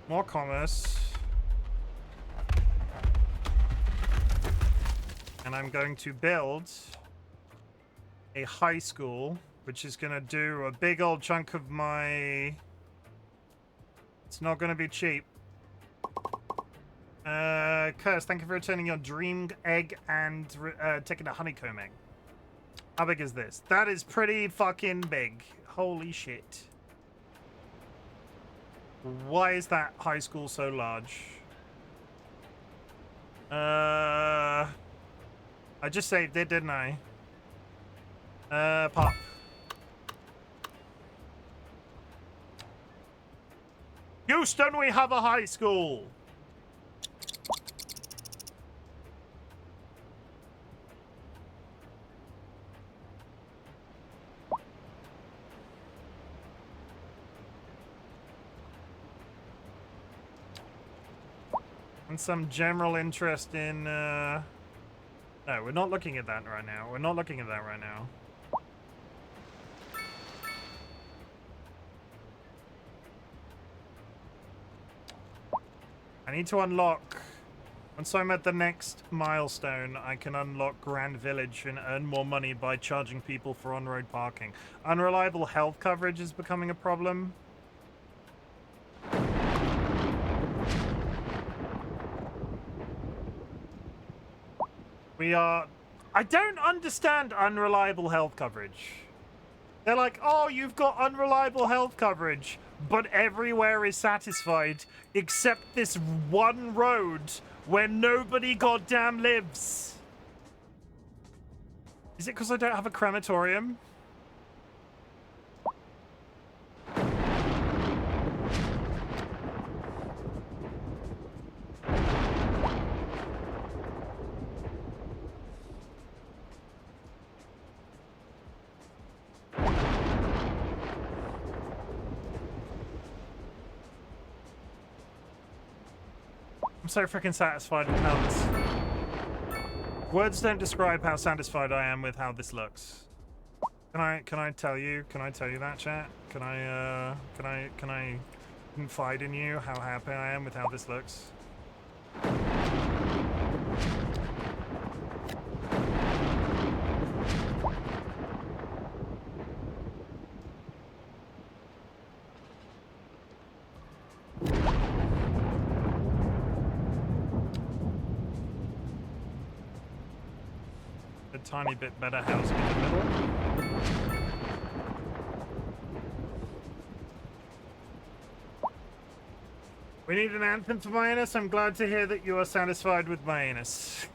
More commerce. And I'm going to build a high school, which is going to do a big old chunk of my... It's not going to be cheap. Curse, thank you for returning your dreamed egg and taking a honeycomb egg. How big is this? That is pretty fucking big. Holy shit. Why is that high school so large? I just saved it, didn't I? Pop. Houston, we have a high school. And some general interest in, no, we're not looking at that right now. We're not looking at that right now. I need to unlock... Once I'm at the next milestone, I can unlock Grand Village and earn more money by charging people for on-road parking. Unreliable health coverage is becoming a problem. We are... I don't understand unreliable health coverage. They're like, oh, you've got unreliable health coverage, but everywhere is satisfied except this one road where nobody goddamn lives. Is it because I don't have a crematorium? I'm so freaking satisfied with how this... Words don't describe how satisfied I am with how this looks. Can I tell you that, chat? Can I confide in you how happy I am with how this looks? A tiny bit better housing in the middle. We need an anthem for Myannus. I'm glad to hear that you are satisfied with Myannus.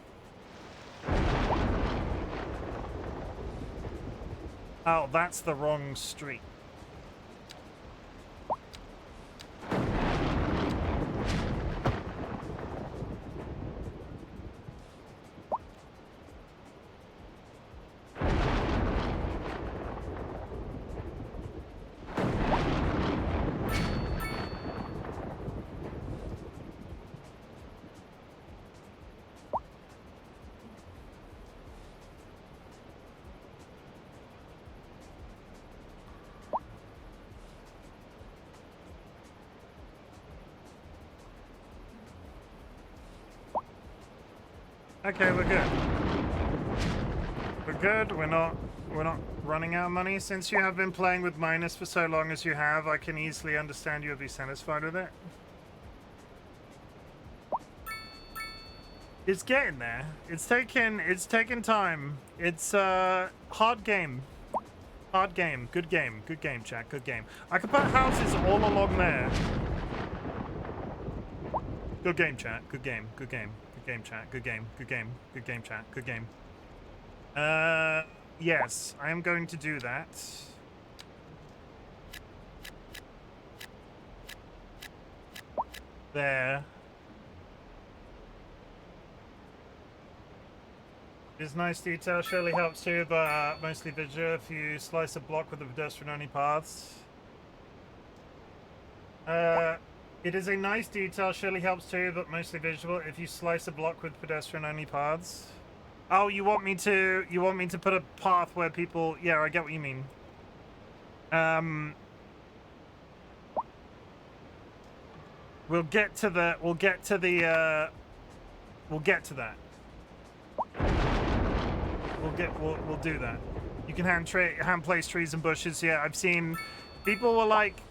Oh, that's the wrong street. Okay, we're good. We're good. We're not running out of money. Since you have been playing with Myannus for so long as you have, I can easily understand you'll be satisfied with it. It's getting there. It's taken time. It's hard game. Hard game. Good game. Good game, chat. Good game. I could put houses all along there. Good game, chat. Good game. Good game. Good game, chat. Good game. Good game. Good game, chat. Good game. Yes, I am going to do that. There. It's nice detail, surely helps too, but mostly visual if you slice a block with the pedestrian-only paths. It is a nice detail, surely helps too, but mostly visual if you slice a block with pedestrian-only paths. Oh, you want me to put a path where people... Yeah, I get what you mean. We'll get to that. We'll get to that. We'll do that. You can hand place trees and bushes. Yeah, I've seen people were like,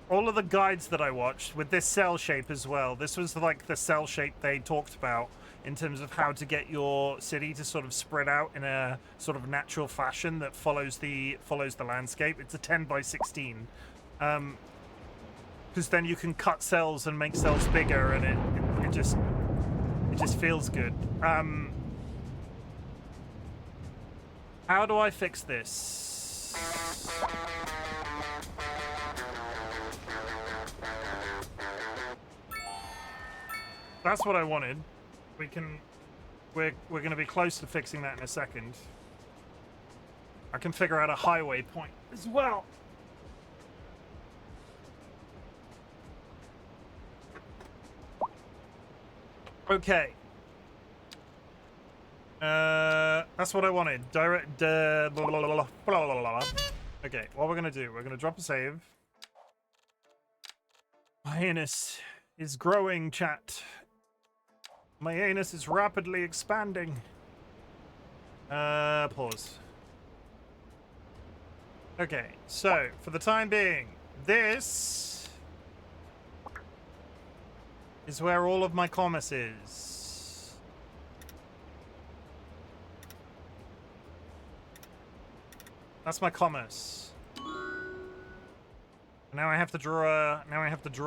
all of the guides that I watched with this cell shape as well. This was like the cell shape they talked about in terms of how to get your city to sort of spread out in a sort of natural fashion that follows the landscape. It's a 10 by 16. Because then you can cut cells and make cells bigger, and it just feels good. How do I fix this? That's what I wanted. We're going to be close to fixing that in a second. I can figure out a highway point as well. Okay. That's what I wanted. Okay, what we're gonna do, we're gonna drop a save. Myannus is growing, chat. Myannus is rapidly expanding. Pause. Okay, so for the time being, this is where all of my commerce is. That's my commerce. Now I have to draw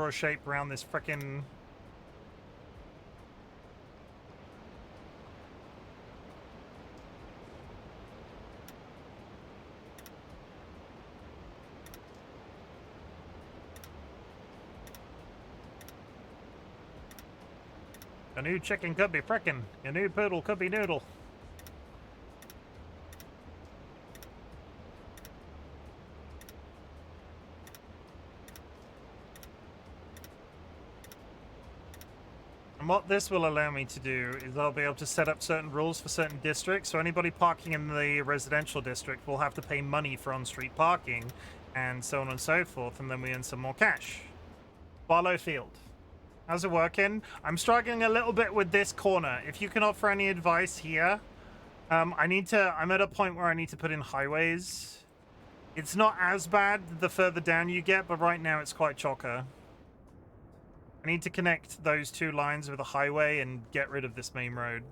a shape around this frickin' A new chicken could be frickin'. A new poodle could be noodle. And what this will allow me to do is I'll be able to set up certain rules for certain districts. So anybody parking in the residential district will have to pay money for on-street parking, and so on and so forth, and then we earn some more cash. Barlow Field. How's it working? I'm struggling a little bit with this corner. If you can offer any advice here, I'm at a point where I need to put in highways. It's not as bad the further down you get, but right now it's quite chocker. I need to connect those two lines with a highway and get rid of this main road.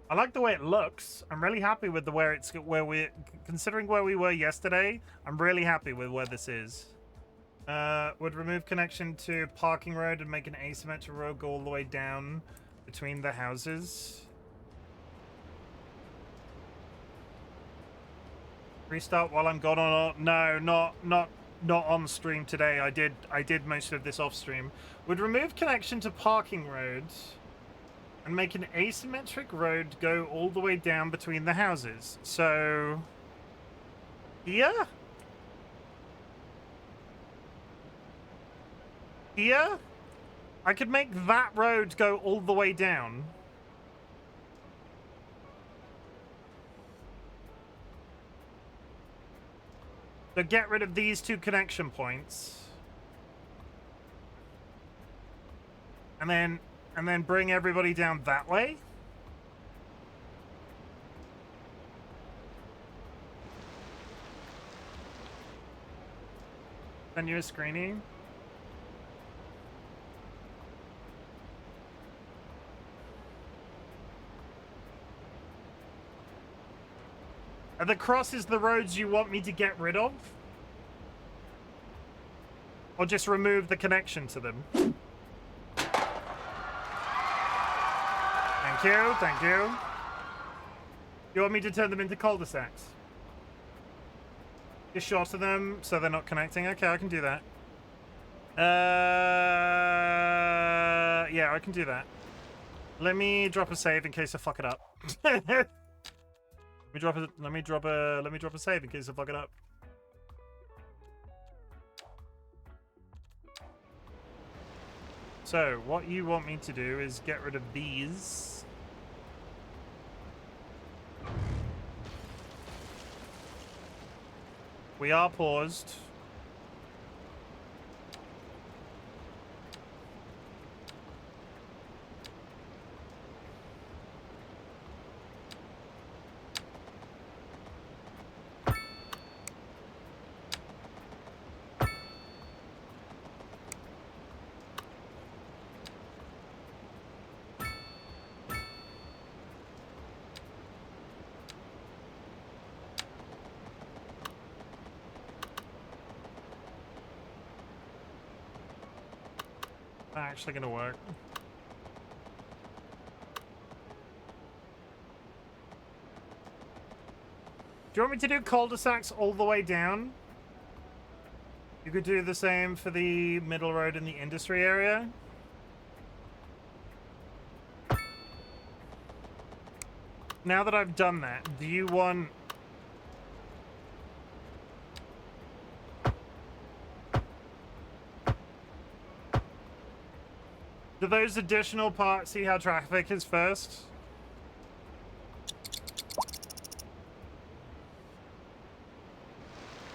I like the way it looks. I'm really happy with considering where we were yesterday, I'm really happy with where this is. Would remove connection to parking road and make an asymmetric road go all the way down between the houses. Restart while I'm gone on. No, not on stream today. I did most of this off stream. Would remove connection to parking roads and make an asymmetric road go all the way down between the houses. So yeah. Here, I could make that road go all the way down. So get rid of these two connection points. And then bring everybody down that way. Send you a screening. Are the crosses the roads you want me to get rid of? Or just remove the connection to them? Thank you, thank you. You want me to turn them into cul-de-sacs? Just shorter them so they're not connecting? Okay, I can do that. Yeah, I can do that. Let me drop a save in case I fuck it up. Let me drop a save in case I fuck it up. So, what you want me to do is get rid of these. We are paused. Actually gonna work. Do you want me to do cul-de-sacs all the way down? You could do the same for the middle road in the industry area. Now that I've done that, do you want... Do those additional parts see how traffic is first?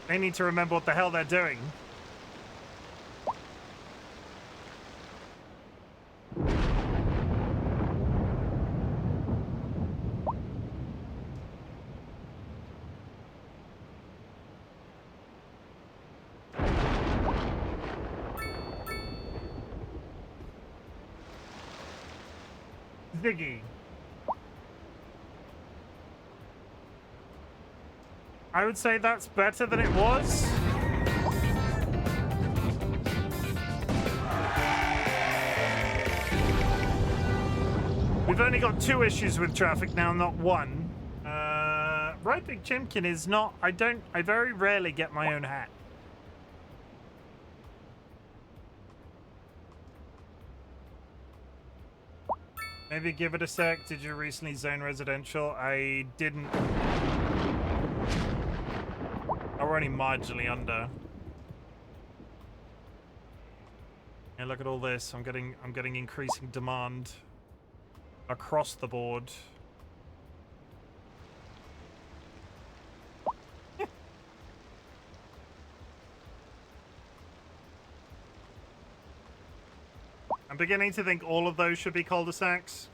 They need to remember what the hell they're doing. Ziggy. I would say that's better than it was. We've only got 2 issues with traffic now, not 1. RightBigChimken is not... I very rarely get my own hat. Maybe give it a sec. Did you recently zone residential? I didn't. Oh, we're only marginally under. And look at all this. I'm getting increasing demand across the board. I'm beginning to think all of those should be cul-de-sacs.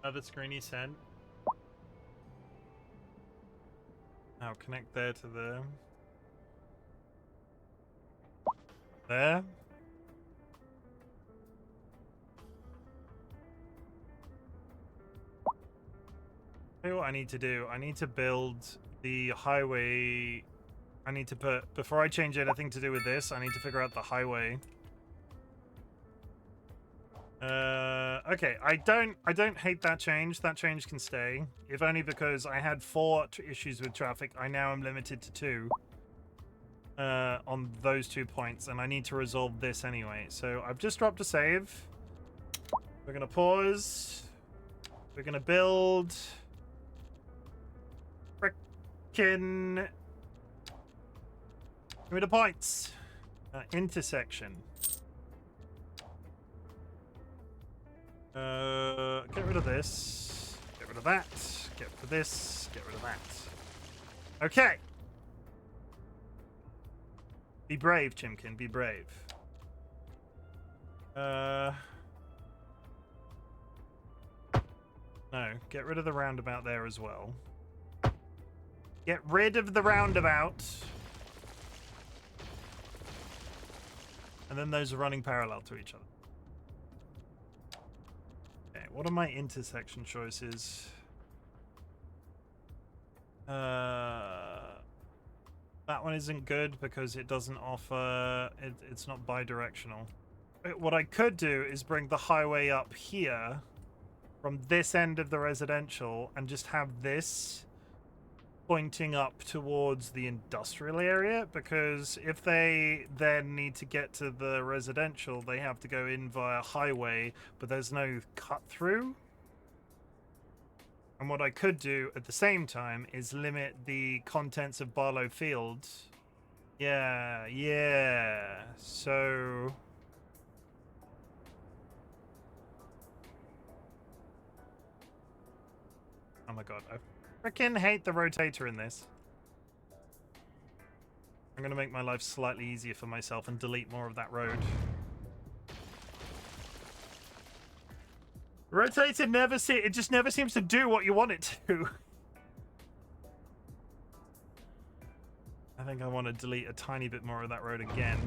Another screen you sent. Now connect there to the... There. Tell you what I need to do. I need to build the highway. I need to put, before I change anything to do with this, I need to figure out the highway. Okay, I don't hate that change. That change can stay. If only because I had 4 issues with traffic. I now am limited to 2 on those 2 points, and I need to resolve this anyway. So I've just dropped a save. We're gonna pause. We're gonna build. Frickin' give me the points. Intersection. Get rid of this. Get rid of that. Get rid of this. Get rid of that. Okay. Be brave, Chimken. Be brave. No. Get rid of the roundabout there as well. Get rid of the roundabout. And then those are running parallel to each other. Okay, what are my intersection choices? That one isn't good because it doesn't offer... It's not bi-directional. What I could do is bring the highway up here from this end of the residential and just have this pointing up towards the industrial area, because if they then need to get to the residential, they have to go in via highway, but there's no cut through. And what I could do at the same time is limit the contents of Barlow Field. Yeah. So... oh my god, I freaking hate the rotator in this. I'm gonna make my life slightly easier for myself and delete more of that road. Rotator it just never seems to do what you want it to. I think I want to delete a tiny bit more of that road again.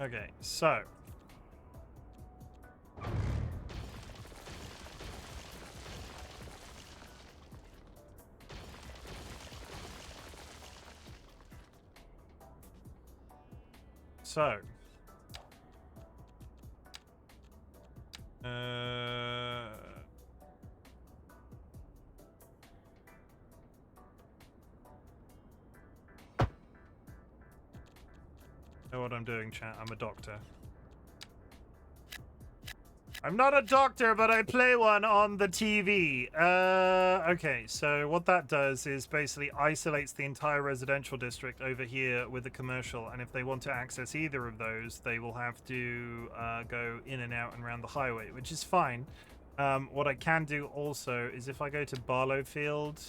Okay, so know what I'm doing, chat. I'm a doctor. I'm not a doctor, but I play one on the TV. Okay, so what that does is basically isolates the entire residential district over here with the commercial, and if they want to access either of those, they will have to go in and out and around the highway, which is fine. What I can do also is if I go to Barlow Field...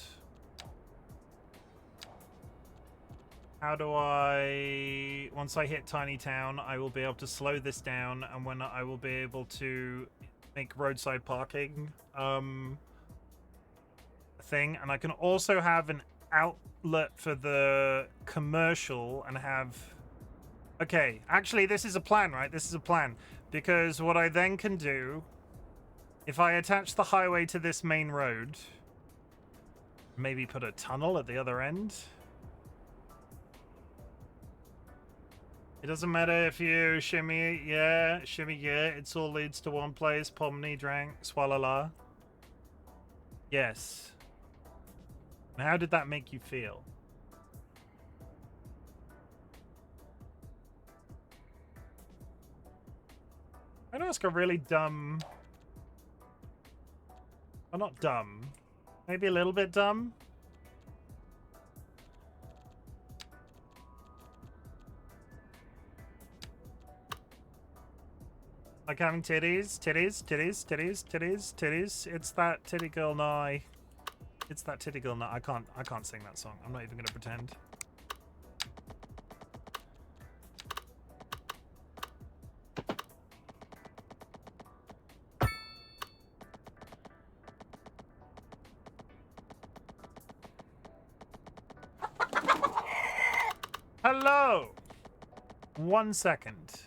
how do I... once I hit Tiny Town, I will be able to slow this down, and when I will be able to make roadside parking thing, and I can also have an outlet for the commercial and have... Okay, actually, this is a plan, right? This is a plan. Because what I then can do, if I attach the highway to this main road, maybe put a tunnel at the other end. It doesn't matter if you shimmy, yeah, it all leads to one place. Pomni drank, swalala. Yes. And how did that make you feel? I'd ask a really dumb... Well, not dumb. Maybe a little bit dumb. Like having titties. It's that titty girl now. It's that titty girl now. I can't sing that song. I'm not even gonna pretend. Hello! 1 second.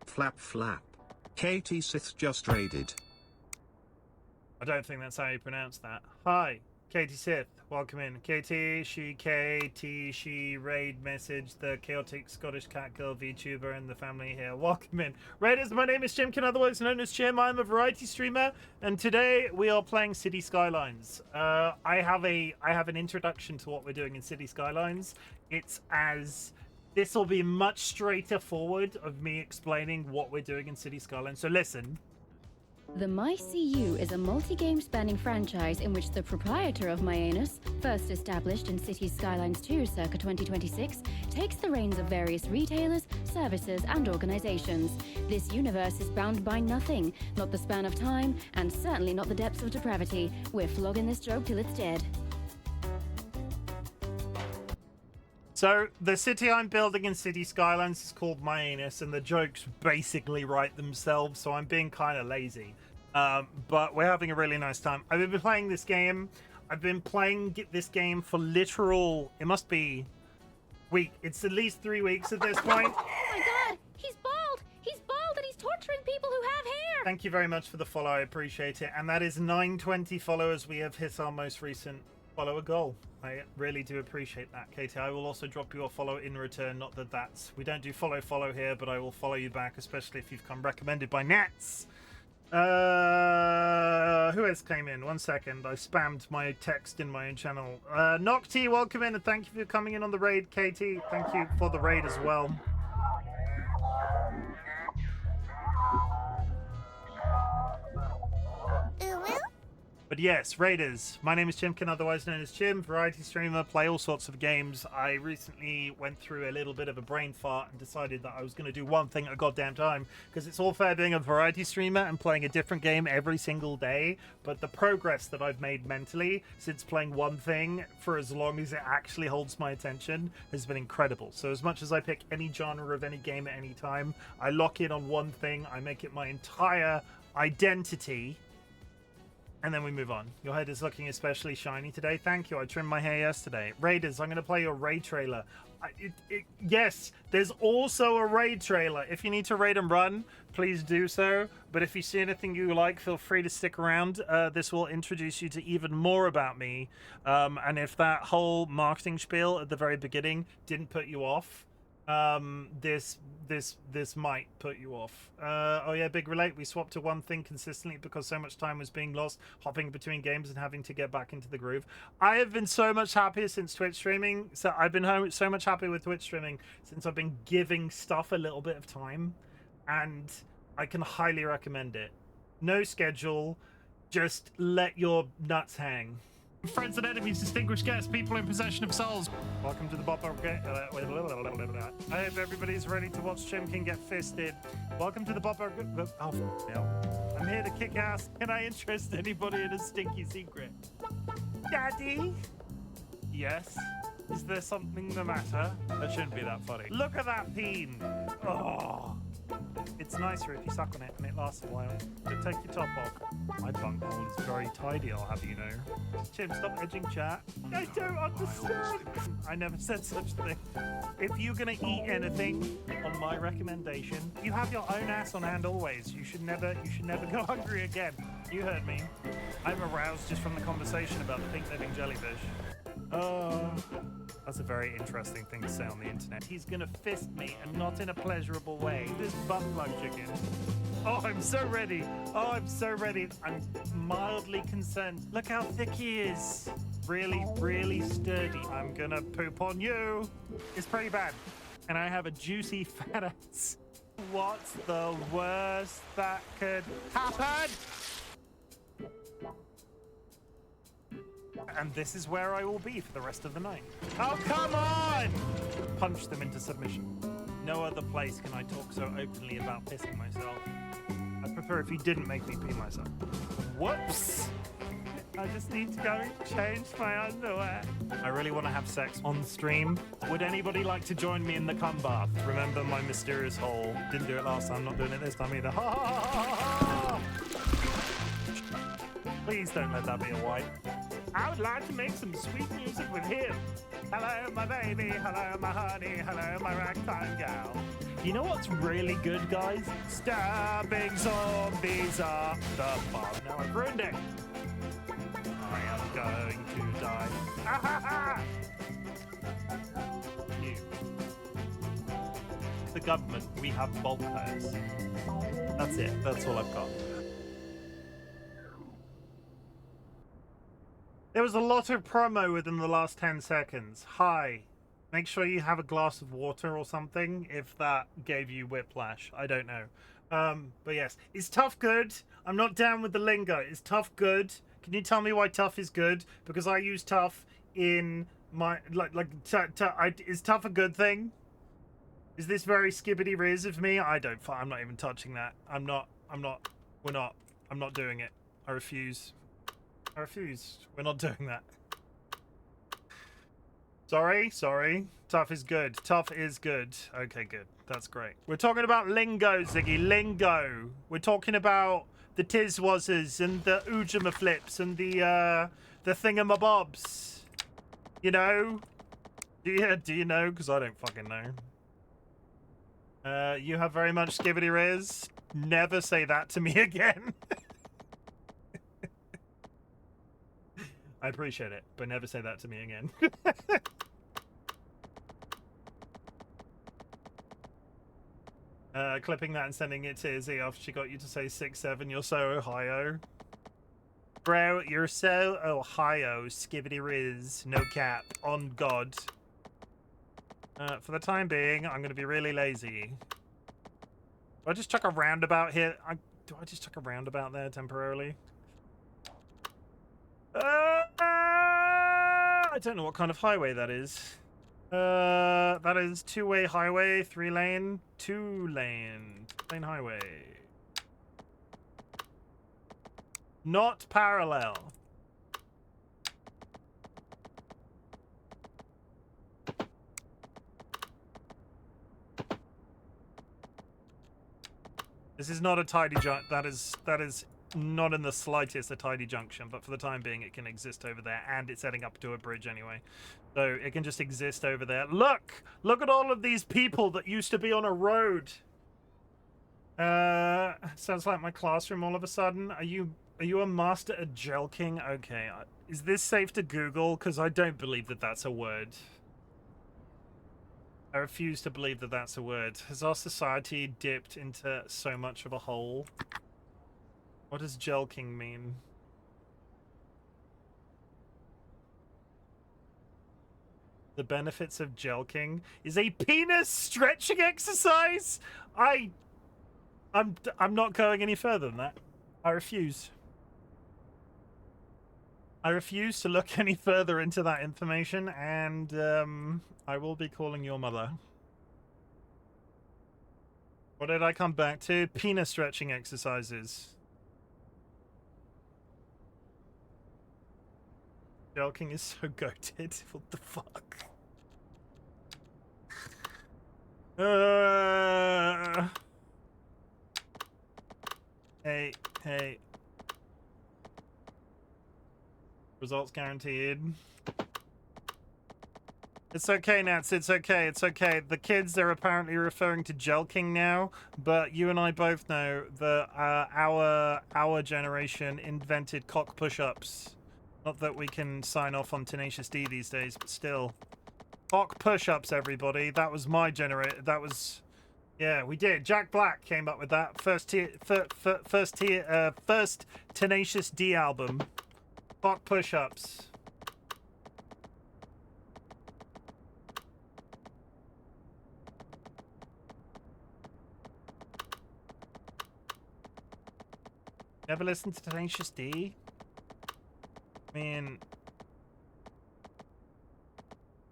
Flap flap. Katie Sith just raided. I don't think that's how you pronounce that. Hi, Katie Sith. Welcome in. Katie, she raid message the chaotic Scottish cat girl VTuber and the family here. Welcome in. Raiders, my name is Chimken, otherwise known as Chim. I'm a variety streamer, and today we are playing City Skylines. I have an introduction to what we're doing in City Skylines. This will be much straighter forward of me explaining what we're doing in City Skylines. So listen. The MY-uh-nus is a multi-game spanning franchise in which the proprietor of MY-uh-nus, first established in Cities Skylines 2 circa 2026, takes the reins of various retailers, services, and organizations. This universe is bound by nothing, not the span of time, and certainly not the depths of depravity. We're flogging this joke till it's dead. So, the city I'm building in City Skylines is called My-uh-nus, and the jokes basically write themselves, so I'm being kind of lazy. But we're having a really nice time. I've been playing this game. I've been playing this game for literal... It must be... It's at least 3 weeks at this point. Oh my god! He's bald! He's bald and he's torturing people who have hair! Thank you very much for the follow. I appreciate it. And that is 920 followers. We have hit our most recent follower goal. I really do appreciate that, Katie. I will also drop you a follow in return. Not that that's... We don't do follow here, but I will follow you back, especially if you've come recommended by Nats. Who else came in? 1 second. I spammed my text in my own channel. Nocti, welcome in, and thank you for coming in on the raid, Katie. Thank you for the raid as well. But yes, Raiders, my name is Chimken, otherwise known as Chim, variety streamer, play all sorts of games. I recently went through a little bit of a brain fart and decided that I was going to do one thing at a goddamn time, because it's all fair being a variety streamer and playing a different game every single day, but the progress that I've made mentally since playing one thing for as long as it actually holds my attention has been incredible. So as much as I pick any genre of any game at any time, I lock in on one thing, I make it my entire identity, and then we move on. Your head is looking especially shiny today. Thank you. I trimmed my hair yesterday. Raiders, I'm going to play your raid trailer. Yes, there's also a raid trailer. If you need to raid and run, please do so. But if you see anything you like, feel free to stick around. This will introduce you to even more about me. And if that whole marketing spiel at the very beginning didn't put you off, this might put you off. Oh yeah, big relate. We swapped to one thing consistently because so much time was being lost hopping between games and having to get back into the groove. I have been so much happier since Twitch streaming. So I've been so much happier with Twitch streaming since I've been giving stuff a little bit of time, and I can highly recommend it. No schedule, just let your nuts hang. Friends and enemies, distinguished guests, people in possession of souls. Welcome to the Bop. I hope everybody's ready to watch Chimken get fisted. Welcome to the Bop. Oh, no. I'm here to kick ass. Can I interest anybody in a stinky secret? Daddy? Yes? Is there something the matter? That shouldn't be that funny. Look at that peen. Oh. It's nicer if you suck on it and it lasts a while. But take your top off. My bunghole is very tidy, I'll have you know. Chim, stop edging chat. I don't understand. I never said such a thing. If you're gonna eat anything, on my recommendation, you have your own ass on hand always. You should never go hungry again. You heard me. I'm aroused just from the conversation about the pink living jellyfish. That's a very interesting thing to say on the internet. He's gonna fist me, and not in a pleasurable way. This butt plug chicken. Oh, I'm so ready. Oh, I'm so ready. I'm mildly concerned. Look how thick he is. Really, really sturdy. I'm gonna poop on you. It's pretty bad. And I have a juicy fat ass. What's the worst that could happen? And this is where I will be for the rest of the night. Oh, come on! Punch them into submission. No other place can I talk so openly about pissing myself. I'd prefer if you didn't make me pee myself. Whoops! I just need to go change my underwear. I really want to have sex on stream. Would anybody like to join me in the cum bath? Remember my mysterious hole. Didn't do it last time, not doing it this time either. Ha ha ha ha ha! Please don't let that be a wipe. I would like to make some sweet music with him. Hello, my baby. Hello, my honey. Hello, my ragtime gal. You know what's really good, guys? Stabbing zombies up the bum. Now I've ruined it. I am going to die. Ah, ha, ha. You. The government, we have bulk hires. That's it. That's all I've got. There was a lot of promo within the last 10 seconds. Hi. Make sure you have a glass of water or something if that gave you whiplash. I don't know. But yes. Is tough good? I'm not down with the lingo. Is tough good? Can you tell me why tough is good? Because I use tough in my... is tough a good thing? Is this very skibbity riz of me? I'm not even touching that. I'm not doing it. I refuse. We're not doing that. Sorry. Tough is good. Tough is good. Okay, good. That's great. We're talking about lingo, Ziggy. Lingo. We're talking about the Tizwazzers and the Ujima flips and the thingamabobs. You know? Do you know? Because I don't fucking know. You have very much skibbity riz. Never say that to me again. I appreciate it, but never say that to me again. Clipping that and sending it to Izzy after she got you to say 6'7", you're so Ohio. Bro, you're so Ohio, skibbity riz, no cap, on God. For the time being, I'm going to be really lazy. Do I just chuck a roundabout here? Do I just chuck a roundabout there temporarily? I don't know what kind of highway that is. That is two-way highway, 3-lane, 2-lane, lane highway. Not parallel. This is not a tidy that is not in the slightest a tidy junction, but for the time being it can exist over there, and it's heading up to a bridge anyway, so it can just exist over there. Look at all of these people that used to be on a road. Sounds like my classroom all of a sudden. Are you a master at jelking? Okay, is this safe to Google? Because I don't believe that that's a word. I refuse to believe that that's a word. Has our society dipped into so much of a hole? What does jelking mean? The benefits of jelking is a penis stretching exercise. I'm not going any further than that. I refuse. I refuse to look any further into that information, and I will be calling your mother. What did I come back to? Penis stretching exercises. Jelking is so goated. What the fuck? Hey, hey. Results guaranteed. It's okay, Nats. It's okay. It's okay. The kids are apparently referring to jelking now, but you and I both know that our generation invented cock push-ups. Not that we can sign off on Tenacious D these days, but still. Cock push-ups, everybody. That was my generation. That was... Yeah, we did. Jack Black came up with that. First Tenacious D album. Cock push-ups. Never listened to Tenacious D? I mean...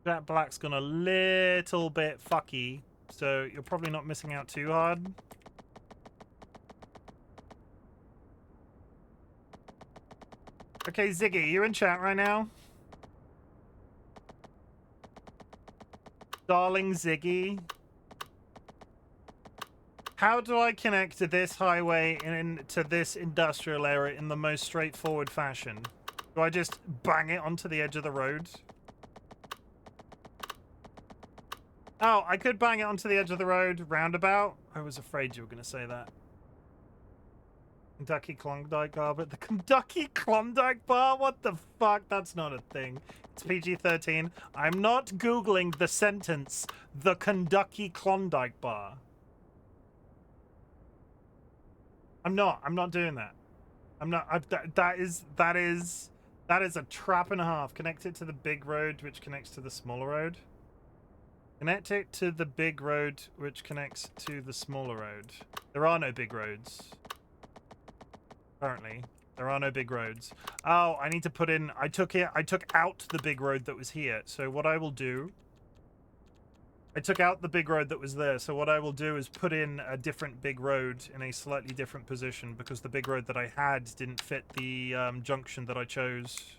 Jack Black's gone a little bit fucky, so you're probably not missing out too hard. Okay, Ziggy, you in chat right now? Darling Ziggy. How do I connect to this highway and to this industrial area in the most straightforward fashion? Do I just bang it onto the edge of the road? Oh, I could bang it onto the edge of the road, roundabout. I was afraid you were going to say that. Kentucky Klondike bar, but the Kentucky Klondike bar? What the fuck? That's not a thing. It's PG-13. I'm not Googling the sentence, the Kentucky Klondike bar. I'm not doing that. I'm not. That is a trap and a half. Connect it to the big road, which connects to the smaller road. Connect it to the big road, which connects to the smaller road. There are no big roads. Currently, there are no big roads. Oh, I need to put in. I took out the big road that was here. So what I will do. I took out the big road that was there, so what I will do is put in a different big road in a slightly different position because the big road that I had didn't fit the junction that I chose.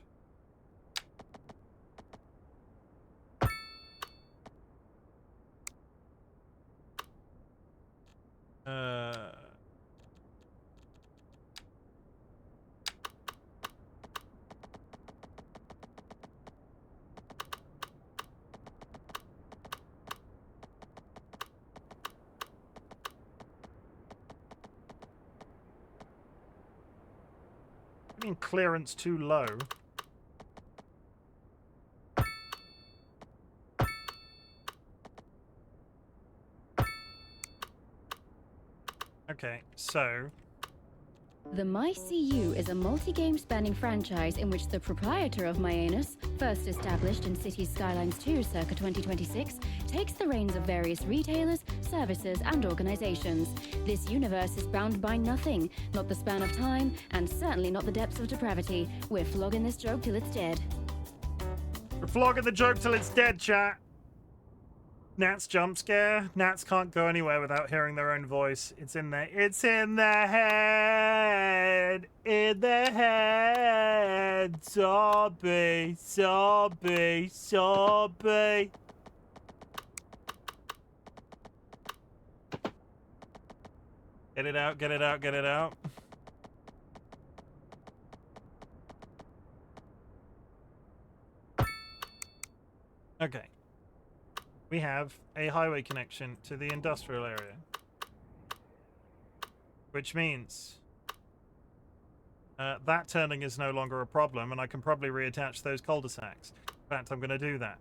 Clearance too low. Okay, so... The MY-uh-nus is a multi-game spanning franchise in which the proprietor of MY-uh-nus, first established in Cities Skylines 2 circa 2026, takes the reins of various retailers, services, and organizations. This universe is bound by nothing, not the span of time, and certainly not the depths of depravity. We're flogging this joke till it's dead. We're flogging the joke till it's dead, chat. Nat's jump scare. Nats can't go anywhere without hearing their own voice. It's in there. It's in the head. In the head. Sobby. Sobby. Sobby. Get it out. Get it out. Get it out. Okay. We have a highway connection to the industrial area. Which means that turning is no longer a problem, and I can probably reattach those cul-de-sacs. In fact, I'm going to do that.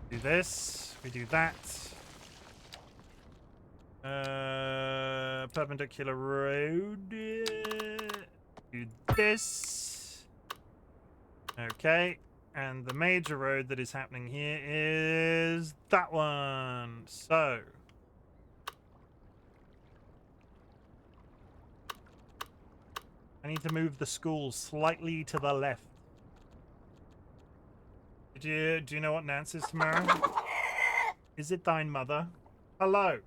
Do this. We do that. Perpendicular road. Do this. Okay. And the major road that is happening here is that one. So. I need to move the school slightly to the left. Do you know what Nance is tomorrow? Is it thine mother? Hello.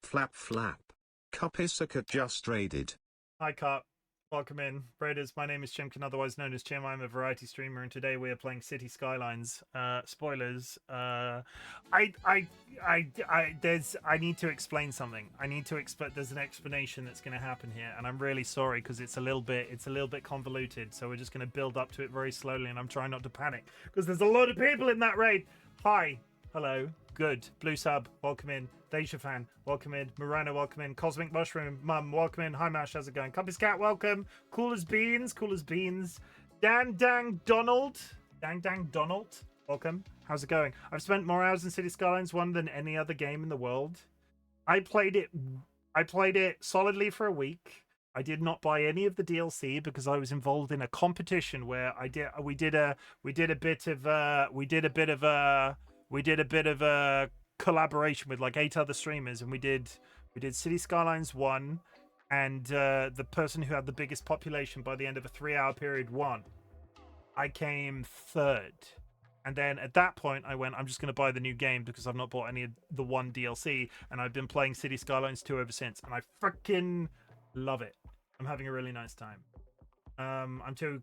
Flap flap. Cupisaka just raided. Hi, Cup. Welcome in, Raiders. My name is Chimken, otherwise known as Chim. I'm a variety streamer, and today we are playing City Skylines. Spoilers. I need to explain something. There's an explanation that's going to happen here, and I'm really sorry because it's a little bit convoluted. So we're just going to build up to it very slowly, and I'm trying not to panic because there's a lot of people in that raid. Hi, hello, good. Blue sub, welcome in. Deja fan, welcome in. Morano, welcome in. Cosmic Mushroom, Mum, welcome in. Hi Mash, how's it going? Compass Cat, welcome. Cool as beans, cool as beans. Dang Donald, welcome. How's it going? I've spent more hours in City Skylines 1 than any other game in the world. I played it solidly for a week. I did not buy any of the DLC because I was involved in a competition where we did a bit of a collaboration with like 8 other streamers, and we did City Skylines 1, and the person who had the biggest population by the end of a 3-hour period won. I came 3rd, and then at that point I went, I'm just going to buy the new game because I've not bought any of the 1 DLC, and I've been playing City Skylines 2 ever since, and I freaking love it. I'm having a really nice time. I'm too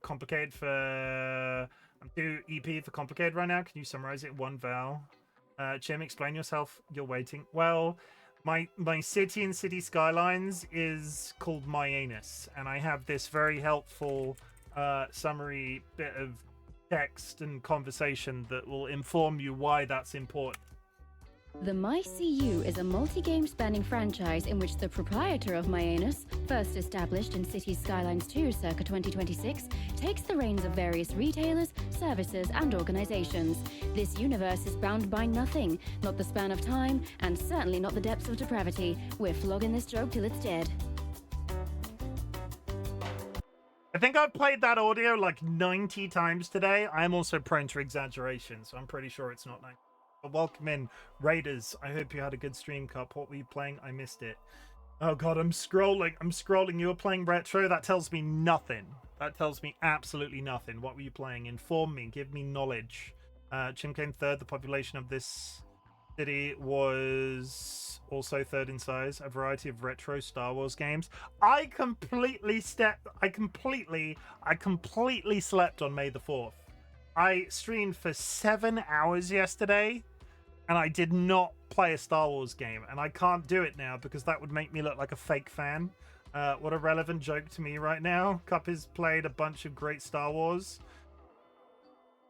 EP for complicated right now. Can you summarize it in 1 vowel? Chim, explain yourself. You're waiting. Well, my city in City Skylines is called MY-uh-nus, and I have this very helpful summary bit of text and conversation that will inform you why that's important. The MY-uh-nus is a multi-game spanning franchise in which the proprietor of MY-uh-nus, first established in Cities Skylines 2 circa 2026, takes the reins of various retailers, services, and organizations. This universe is bound by nothing, not the span of time, and certainly not the depths of depravity. We're flogging this joke till it's dead. I think I've played that audio like 90 times today. I am also prone to exaggeration, so I'm pretty sure it's not 90. But welcome in, Raiders. I hope you had a good stream, Cup. What were you playing? I missed it. Oh god, I'm scrolling. You were playing retro? That tells me nothing. That tells me absolutely nothing. What were you playing? Inform me. Give me knowledge. Chim came 3rd. The population of this city was also 3rd in size. A variety of retro Star Wars games. I completely slept on May the 4th. I streamed for 7 hours yesterday, and I did not play a Star Wars game, and I can't do it now because that would make me look like a fake fan. What a relevant joke to me right now. Cup has played a bunch of great Star Wars.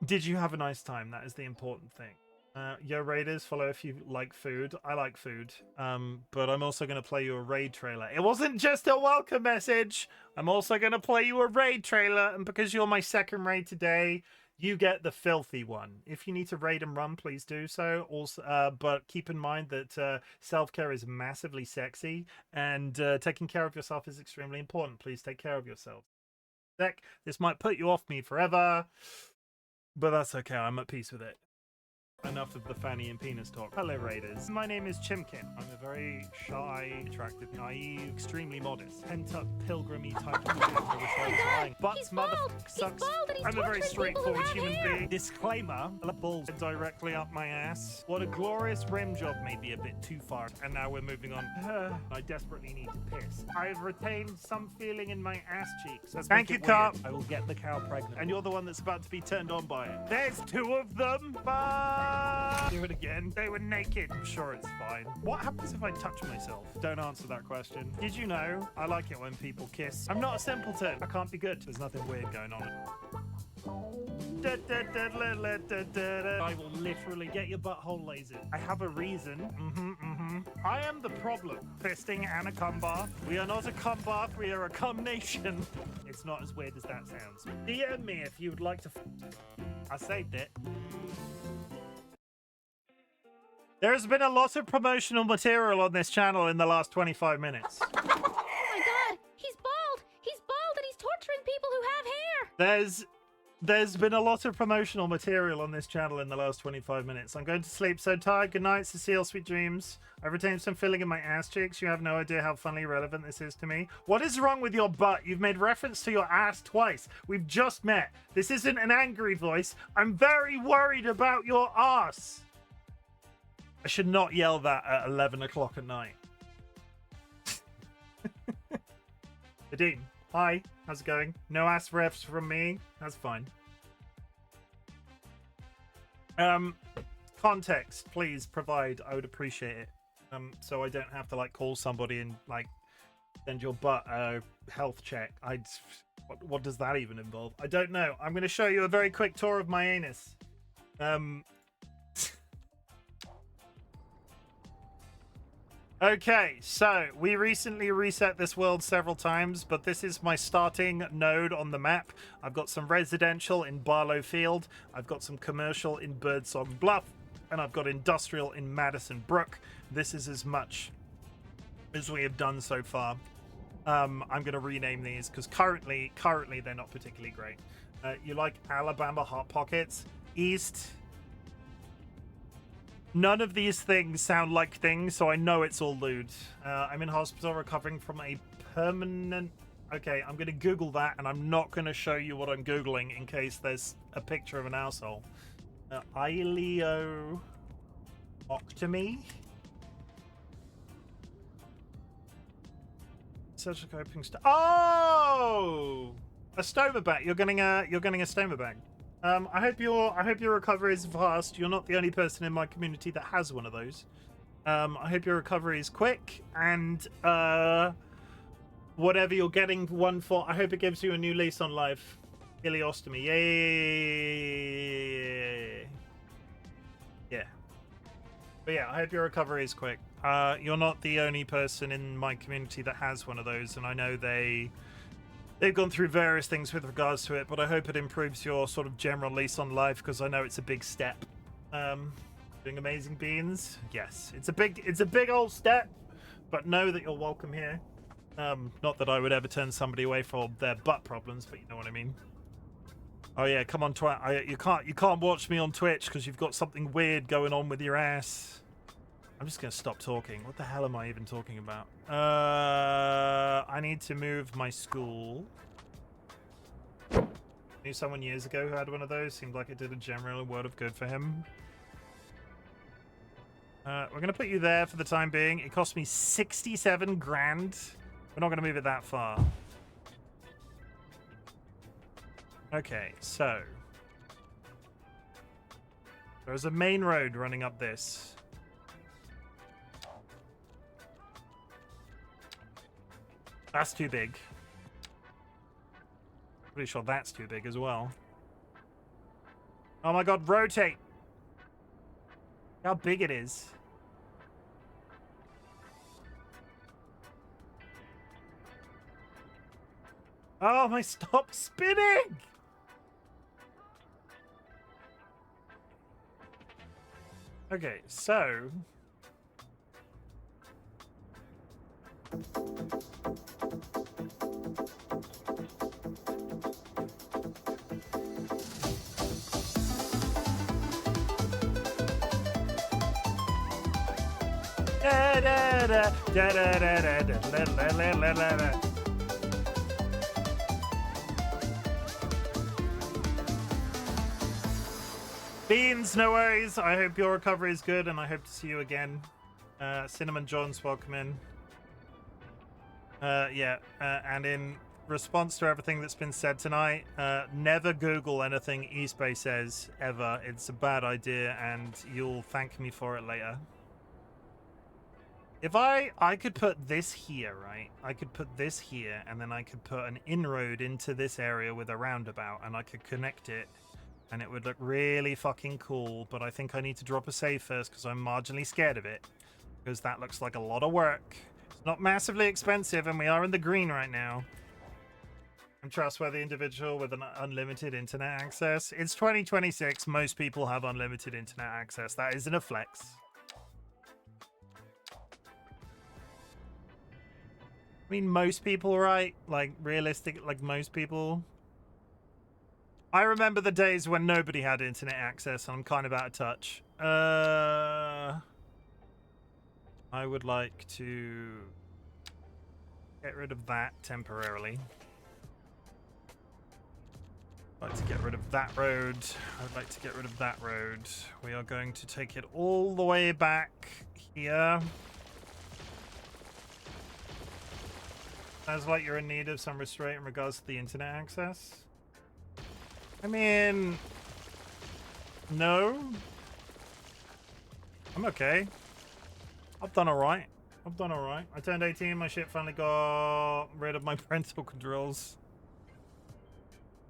Did you have a nice time? That is the important thing. Yo, Raiders, follow if you like food. I like food, but I'm also going to play you a raid trailer. It wasn't just a welcome message. I'm also going to play you a raid trailer, and because you're my 2nd raid today, you get the filthy one. If you need to raid and run, please do so. Also, but keep in mind that self-care is massively sexy, and taking care of yourself is extremely important. Please take care of yourself. This might put you off me forever, but that's okay. I'm at peace with it. Enough of the fanny and penis talk. Hello, Raiders. My name is Chimken. I'm a very shy, attractive, naive, extremely modest, pent-up, pilgrimy type of man. I wish I was lying. But motherfucker sucks. I'm a very straightforward human being. Disclaimer: the balls directly up my ass. What a glorious rim job, maybe a bit too far. And now we're moving on. I desperately need to piss. I've retained some feeling in my ass cheeks. Thank you, Carp. I will get the cow pregnant. And you're the one that's about to be turned on by it. There's 2 of them. Bye. Do it again. They were naked. I'm sure it's fine. What happens if I touch myself? Don't answer that question. Did you know? I like it when people kiss. I'm not a simpleton. I can't be good. There's nothing weird going on. I will literally get your butthole lasered. I have a reason. I am the problem. Fisting and a cum bath. We are not a cum bath. We are a cum nation. It's not as weird as that sounds. DM me if you would like to. I saved it. There's been a lot of promotional material on this channel in the last 25 minutes. Oh my god! He's bald! He's bald and he's torturing people who have hair! There's been a lot of promotional material on this channel in the last 25 minutes. I'm going to sleep so tired. Good night, Cecile. Sweet dreams. I've retained some filling in my ass cheeks. You have no idea how funnily relevant this is to me. What is wrong with your butt? You've made reference to your ass twice. We've just met. This isn't an angry voice. I'm very worried about your ass. I should not yell that at 11 o'clock at night. Nadine, Hi, how's it going? No ass refs from me. That's fine. Context, please provide. I would appreciate it. So I don't have to like call somebody and like send your butt a health check. What does that even involve? I don't know. I'm going to show you a very quick tour of my anus. Okay, so we recently reset this world several times, but this is my starting node on the map. I've got some residential in Barlow Field, I've got some commercial in Birdsong Bluff, and I've got industrial in Madison Brook. This is as much as we have done so far. I'm going to rename these because currently they're not particularly great. You like Alabama Hot Pockets? East. None of these things sound like things, so I know it's all lewd. I'm in hospital recovering from a permanent... Okay, I'm going to Google that, and I'm not going to show you what I'm Googling in case there's a picture of an asshole. Ileoctomy? Such a coping Oh! A stoma bag. You're getting a stoma bag. I hope your recovery is fast. You're not the only person in my community that has one of those. I hope your recovery is quick, and whatever you're getting one for, I hope it gives you a new lease on life. Ileostomy, yay! Yeah. But yeah, I hope your recovery is quick. You're not the only person in my community that has one of those, and I know they've gone through various things with regards to it, but I hope it improves your sort of general lease on life, because I know it's a big step. Doing amazing beans, yes, it's a big old step, but know that you're welcome here. Not that I would ever turn somebody away for their butt problems, but you know what I mean. Oh yeah, come on, you can't watch me on Twitch because you've got something weird going on with your ass. I'm just gonna stop talking. What the hell am I even talking about? I need to move my school. I knew someone years ago who had one of those. Seemed like it did a general world of good for him. We're gonna put you there for the time being. It cost me 67 grand. We're not gonna move it that far. Okay, so there's a main road running up this. That's too big. Pretty sure that's too big as well. Oh my god, rotate! How big it is. Oh my, stop spinning! Okay, so... Beans, no worries. I hope your recovery is good, and I hope to see you again. Cinnamon John's welcome in. And in response to everything that's been said tonight, never Google anything Eastbay says, ever. It's a bad idea, and you'll thank me for it later. If I could put this here, right? I could put this here, and then I could put an inroad into this area with a roundabout, and I could connect it, and it would look really fucking cool, but I think I need to drop a save first, because I'm marginally scared of it, because that looks like a lot of work. It's not massively expensive, and we are in the green right now. I'm a trustworthy individual with an unlimited internet access. It's 2026. Most people have unlimited internet access. That isn't a flex. I mean, most people, right? Like, realistic, like, most people. I remember the days when nobody had internet access, and I'm kind of out of touch. I would like to get rid of that temporarily. I'd like to get rid of that road. I'd like to get rid of that road. We are going to take it all the way back here. Sounds like you're in need of some restraint in regards to the internet access. I mean, no. I'm okay. I've done alright. I've done alright. I turned 18, my shit finally got rid of my parental controls.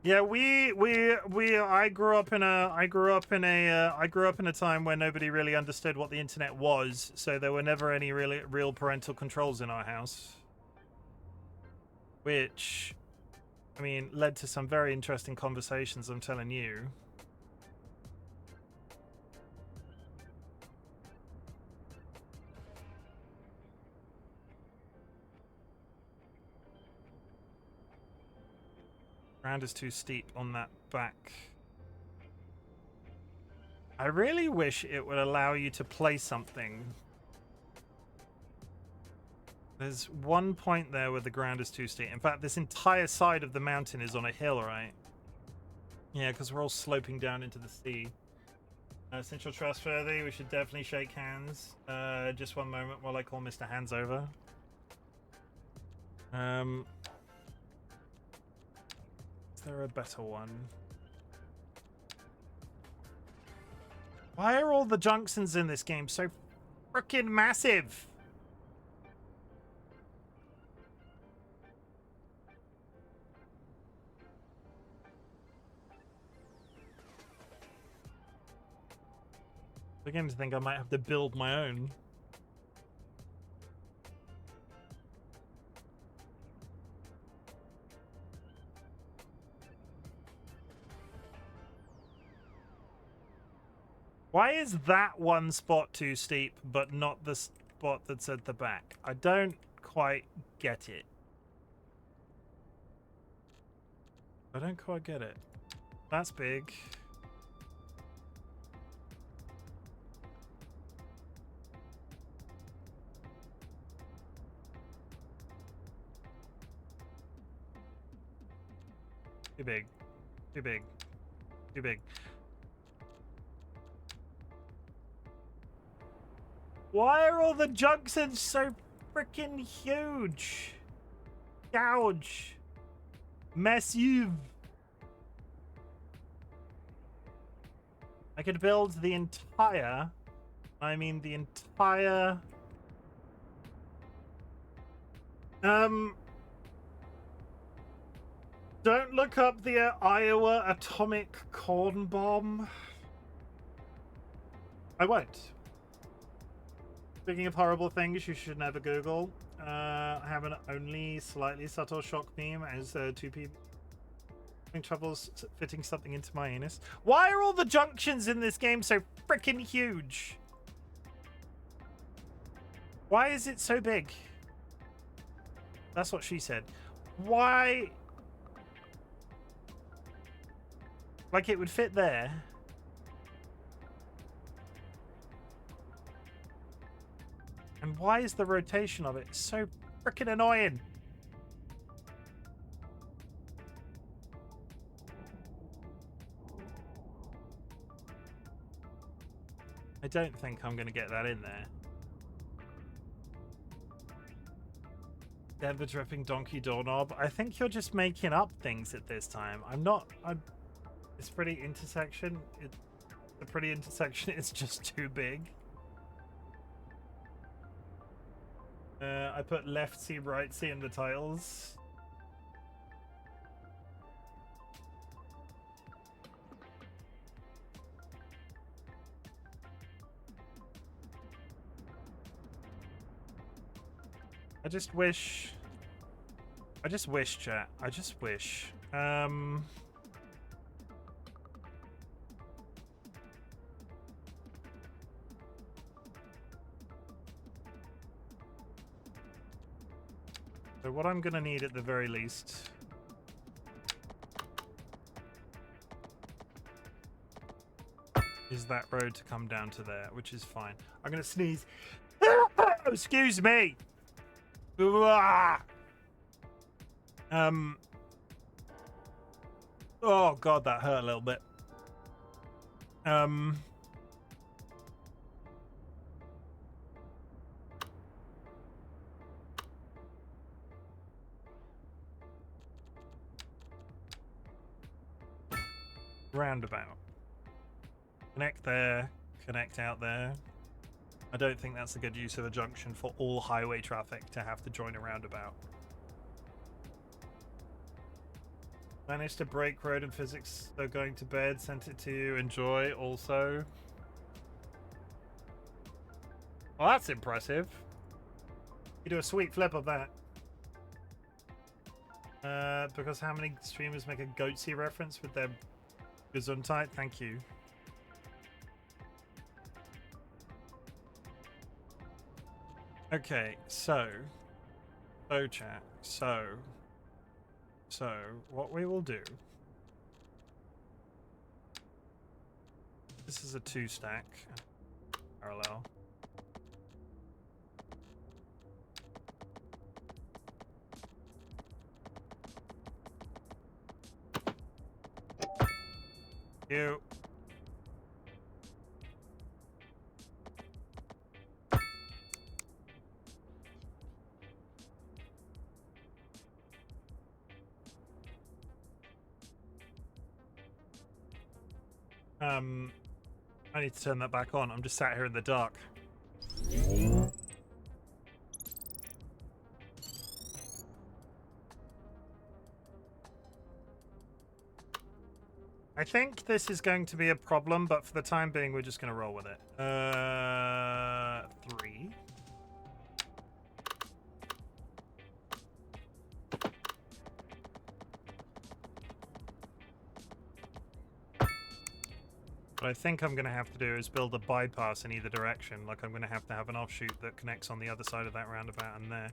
Yeah, I grew up in a time where nobody really understood what the internet was, so there were never any real parental controls in our house. Which, I mean, led to some very interesting conversations, I'm telling you. Ground is too steep on that back. I really wish it would allow you to play something. There's one point there where the ground is too steep. In fact, this entire side of the mountain is on a hill, right? Yeah, because we're all sloping down into the sea. Since you're trustworthy, we should definitely shake hands. Just one moment while I call Mr. Hands over. Is there a better one? Why are all the junctions in this game so freaking massive? I'm beginning to think I might have to build my own. Why is that one spot too steep, but not the spot that's at the back? I don't quite get it. I don't quite get it. That's big. Too big. Too big. Too big. Why are all the junctions so freaking huge? Gouge. Massive. I could build the entire... I mean the entire... Don't look up the Iowa atomic corn bomb. I won't. Speaking of horrible things you should never Google, I have an only slightly subtle shock meme as two people having troubles fitting something into my anus. Why are all the junctions in this game so freaking huge? Why is it so big? That's what she said. Why? Like it would fit there. And why is the rotation of it so freaking annoying? I don't think I'm going to get that in there. Denver dripping donkey doorknob. I think you're just making up things at this time. It's pretty intersection. The pretty intersection is just too big. I put left C, right C in the titles. I just wish, chat. I just wish. So what I'm gonna need at the very least is that road to come down to there, which is fine. I'm gonna sneeze. Excuse me. Oh god, that hurt a little bit. roundabout. Connect there, connect out there. I don't think that's a good use of a junction for all highway traffic to have to join a roundabout. Managed to break road and physics, so going to bed, sent it to you, enjoy also. Well, that's impressive. You do a sweet flip of that. Because how many streamers make a Goatsy reference with their Gesundheit? Thank you. Okay, so chat. So what we will do. This is a 2-stack parallel. You. I need to turn that back on. I'm just sat here in the dark. I think this is going to be a problem, but for the time being, we're just going to roll with it. 3. What I think I'm going to have to do is build a bypass in either direction. Like, I'm going to have an offshoot that connects on the other side of that roundabout and there.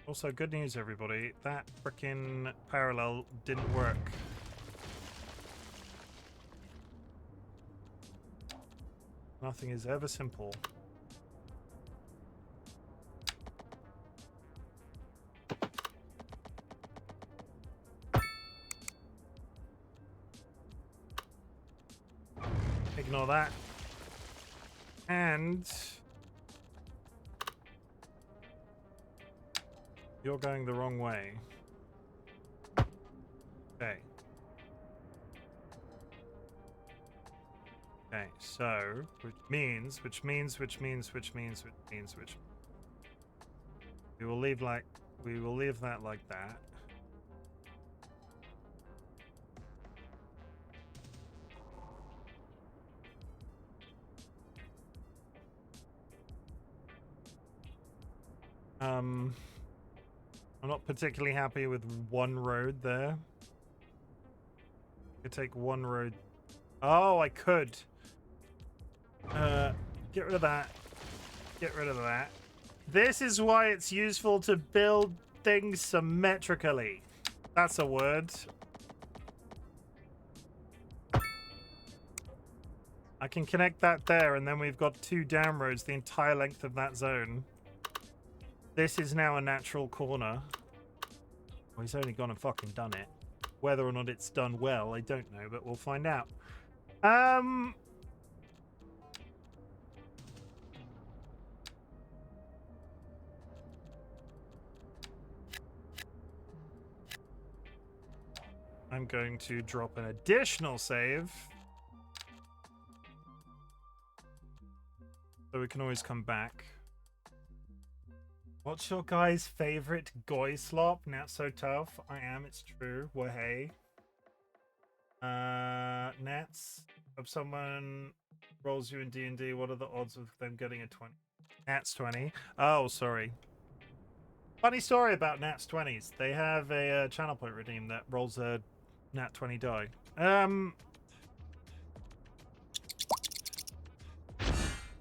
Also, good news, everybody. That frickin' parallel didn't work. Nothing is ever simple. Ignore that. And you're going the wrong way. Okay. Okay, so which means we will leave that like that. I'm not particularly happy with one road there. I could take one road. Oh, I could. Get rid of that. Get rid of that. This is why it's useful to build things symmetrically. That's a word. I can connect that there, and then we've got 2 down roads the entire length of that zone. This is now a natural corner. Well, he's only gone and fucking done it. Whether or not it's done well, I don't know, but we'll find out. I'm going to drop an additional save. So we can always come back. What's your guy's favorite goy slop? Not so tough. I am, it's true. Well, hey. Nats. If someone rolls you in D&D, what are the odds of them getting a 20? Nats 20. Oh, sorry. Funny story about Nats 20s. They have a channel point redeem that rolls a Nat 20 die.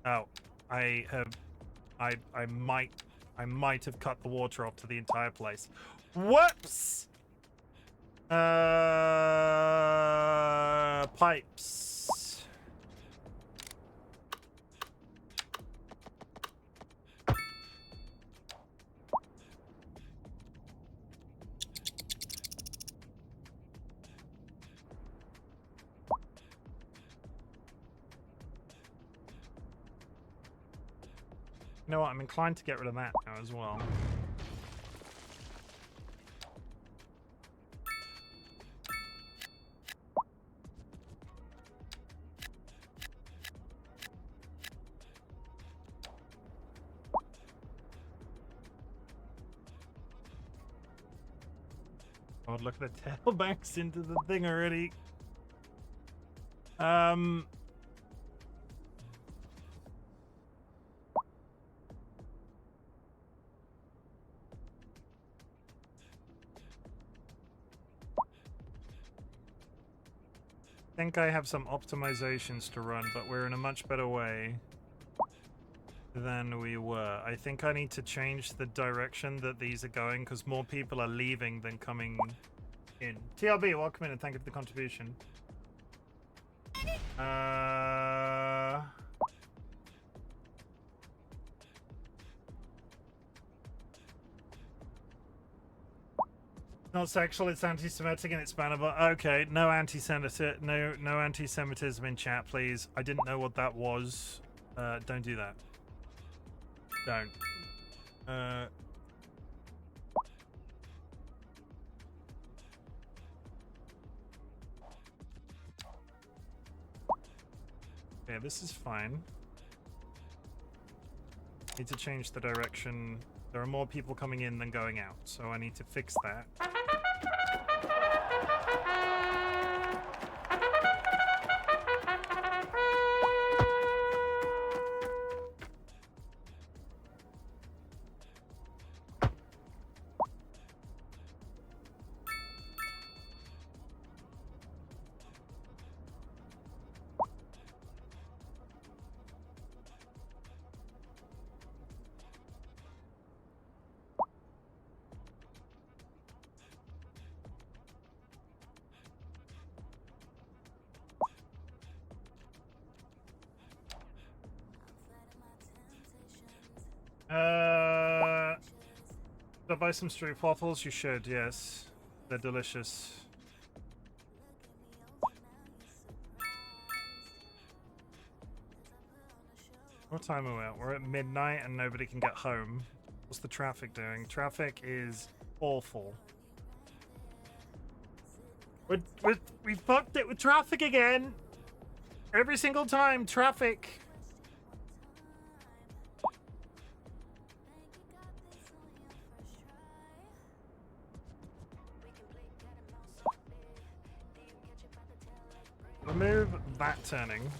Oh, I might have cut the water off to the entire place. Whoops! Pipes. You know what? I'm inclined to get rid of that now as well. God, look at the tailbacks into the thing already. I think I have some optimizations to run, but we're in a much better way than we were. I think I need to change the direction that these are going because more people are leaving than coming in. TLB, welcome in and thank you for the contribution. Not sexual, it's anti-Semitic and it's bannable. Okay, no anti-Semitism, no anti-Semitism in chat, please. I didn't know what that was. Don't do that. Don't. Yeah, this is fine. Need to change the direction. There are more people coming in than going out, so I need to fix that. Should I buy some street waffles? You should, yes. They're delicious. What time are we at? We're at midnight and nobody can get home. What's the traffic doing? Traffic is awful. We fucked it with traffic again! Every single time, traffic! Remove that turning.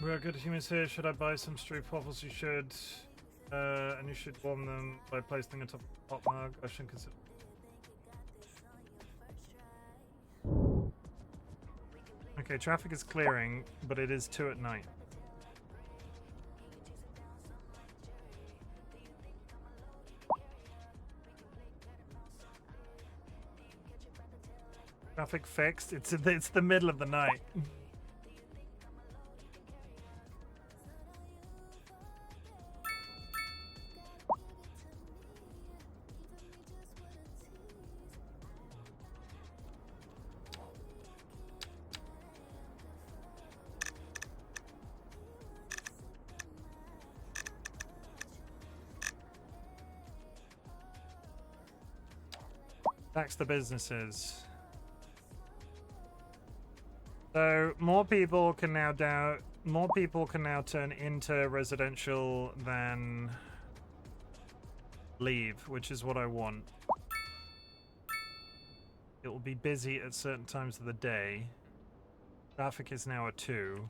We are good humans here. Should I buy some street waffles? You should. And you should warm them by placing them on top of the hot mug. I shouldn't consider. Okay, traffic is clearing, but it is 2 at night. Traffic fixed. It's the middle of the night. Tax the businesses. So more people can now turn into residential than leave, which is what I want. It will be busy at certain times of the day. Traffic is now a 2.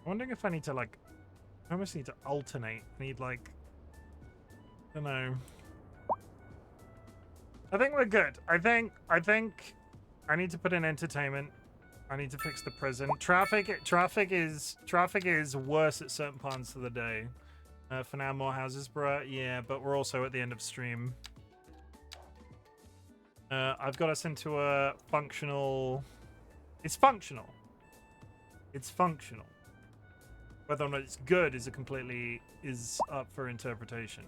I'm wondering if I need to, like, I almost need to alternate. I need, like, I don't know. I think we're good. I think I need to put in entertainment. I need to fix the prison. Traffic is worse at certain parts of the day. For now, more houses, bruh. Yeah, but we're also at the end of stream. I've got us into a functional... It's functional. It's functional. Whether or not it's good is up for interpretation.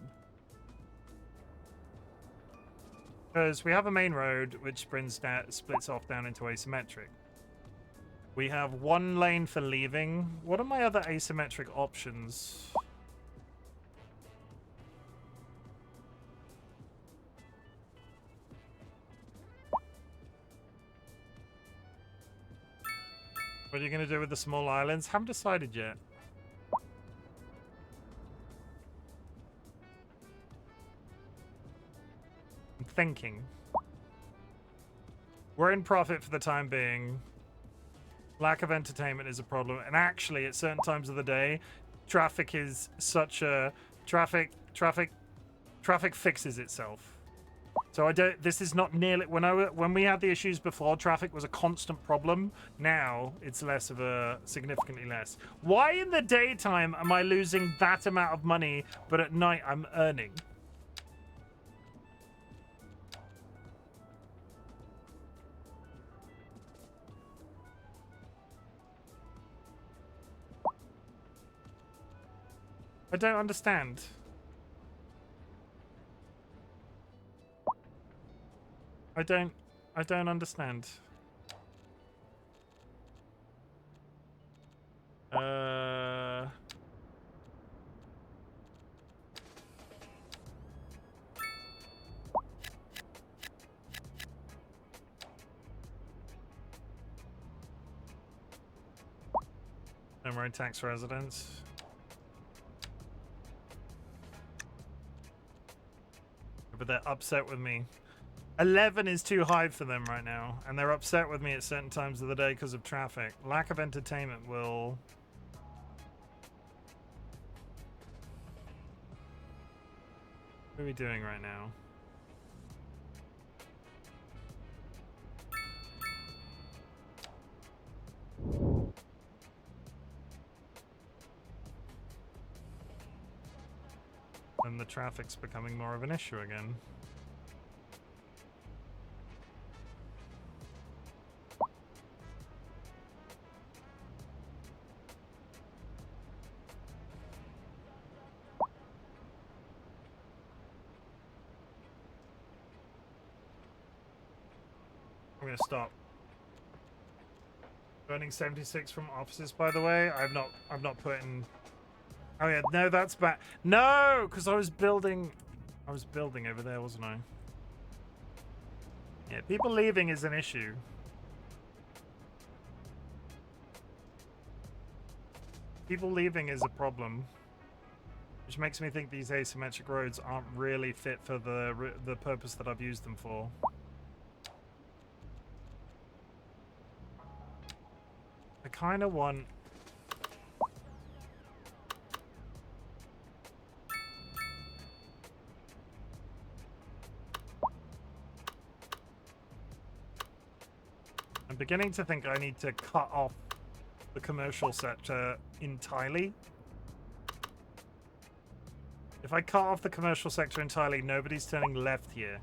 Because we have a main road which splits off down into asymmetric. We have one lane for leaving. What are my other asymmetric options? What are you going to do with the small islands? Haven't decided yet. I'm thinking. We're in profit for the time being. Lack of entertainment is a problem. And actually, at certain times of the day, traffic is such a... Traffic fixes itself. So I don't. This is not nearly when we had the issues before. Traffic was a constant problem. Now it's less of a significantly less. Why in the daytime am I losing that amount of money, but at night I'm earning? I don't understand. I don't understand. Memory tax residents. But they're upset with me. 11 is too high for them right now, and they're upset with me at certain times of the day because of traffic. Lack of entertainment will... What are we doing right now? And the traffic's becoming more of an issue again. I'm gonna stop. Burning 76 from offices, by the way. I've not put in... Oh yeah, no, that's bad. No, because I was building over there, wasn't I? Yeah, people leaving is an issue. People leaving is a problem. Which makes me think these asymmetric roads aren't really fit for the purpose that I've used them for. I kind of want... I'm beginning to think I need to cut off the commercial sector entirely. If I cut off the commercial sector entirely, nobody's turning left here.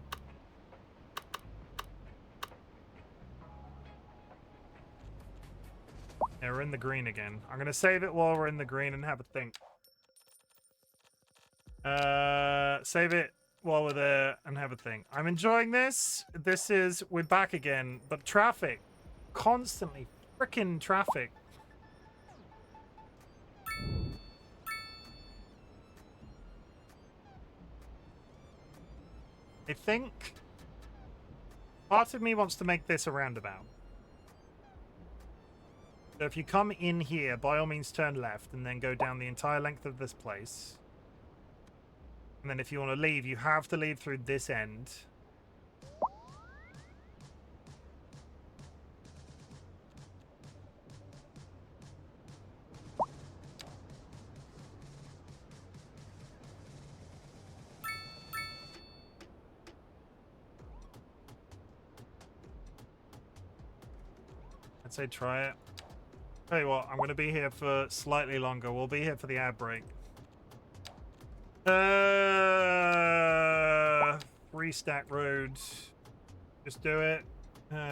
Yeah, we're in the green again. I'm going to save it while we're in the green and have a think. Save it while we're there and have a think. I'm enjoying this. We're back again, but traffic. Constantly freaking traffic. I think part of me wants to make this a roundabout. So if you come in here, by all means turn left and then go down the entire length of this place. And then if you want to leave, you have to leave through this end. I'd say try it. Tell you what, I'm going to be here for slightly longer. We'll be here for the ad break. Restack road. Just do it.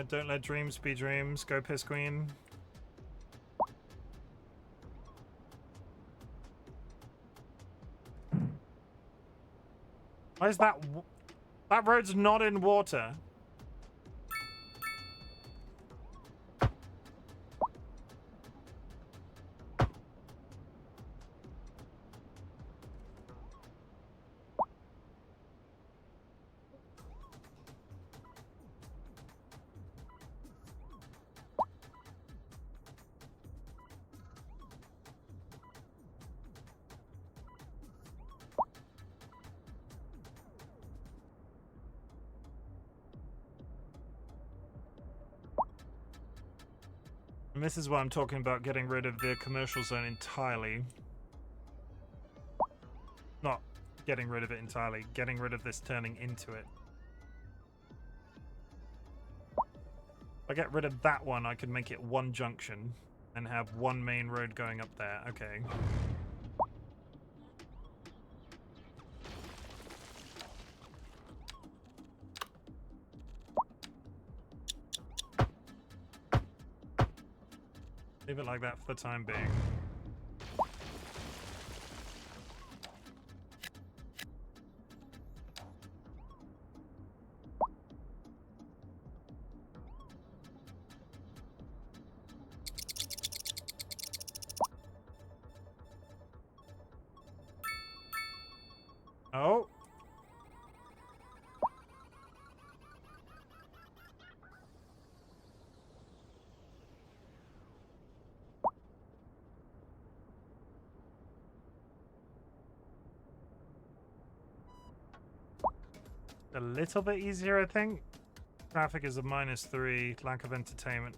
Don't let dreams be dreams. Go piss queen. Why is that? That road's not in water. And this is why I'm talking about getting rid of the commercial zone entirely. Not getting rid of it entirely, getting rid of this turning into it. If I get rid of that one, I could make it one junction and have one main road going up there. Okay. Leave it like that for the time being. Oh. A little bit easier, I think. Traffic is a -3, lack of entertainment.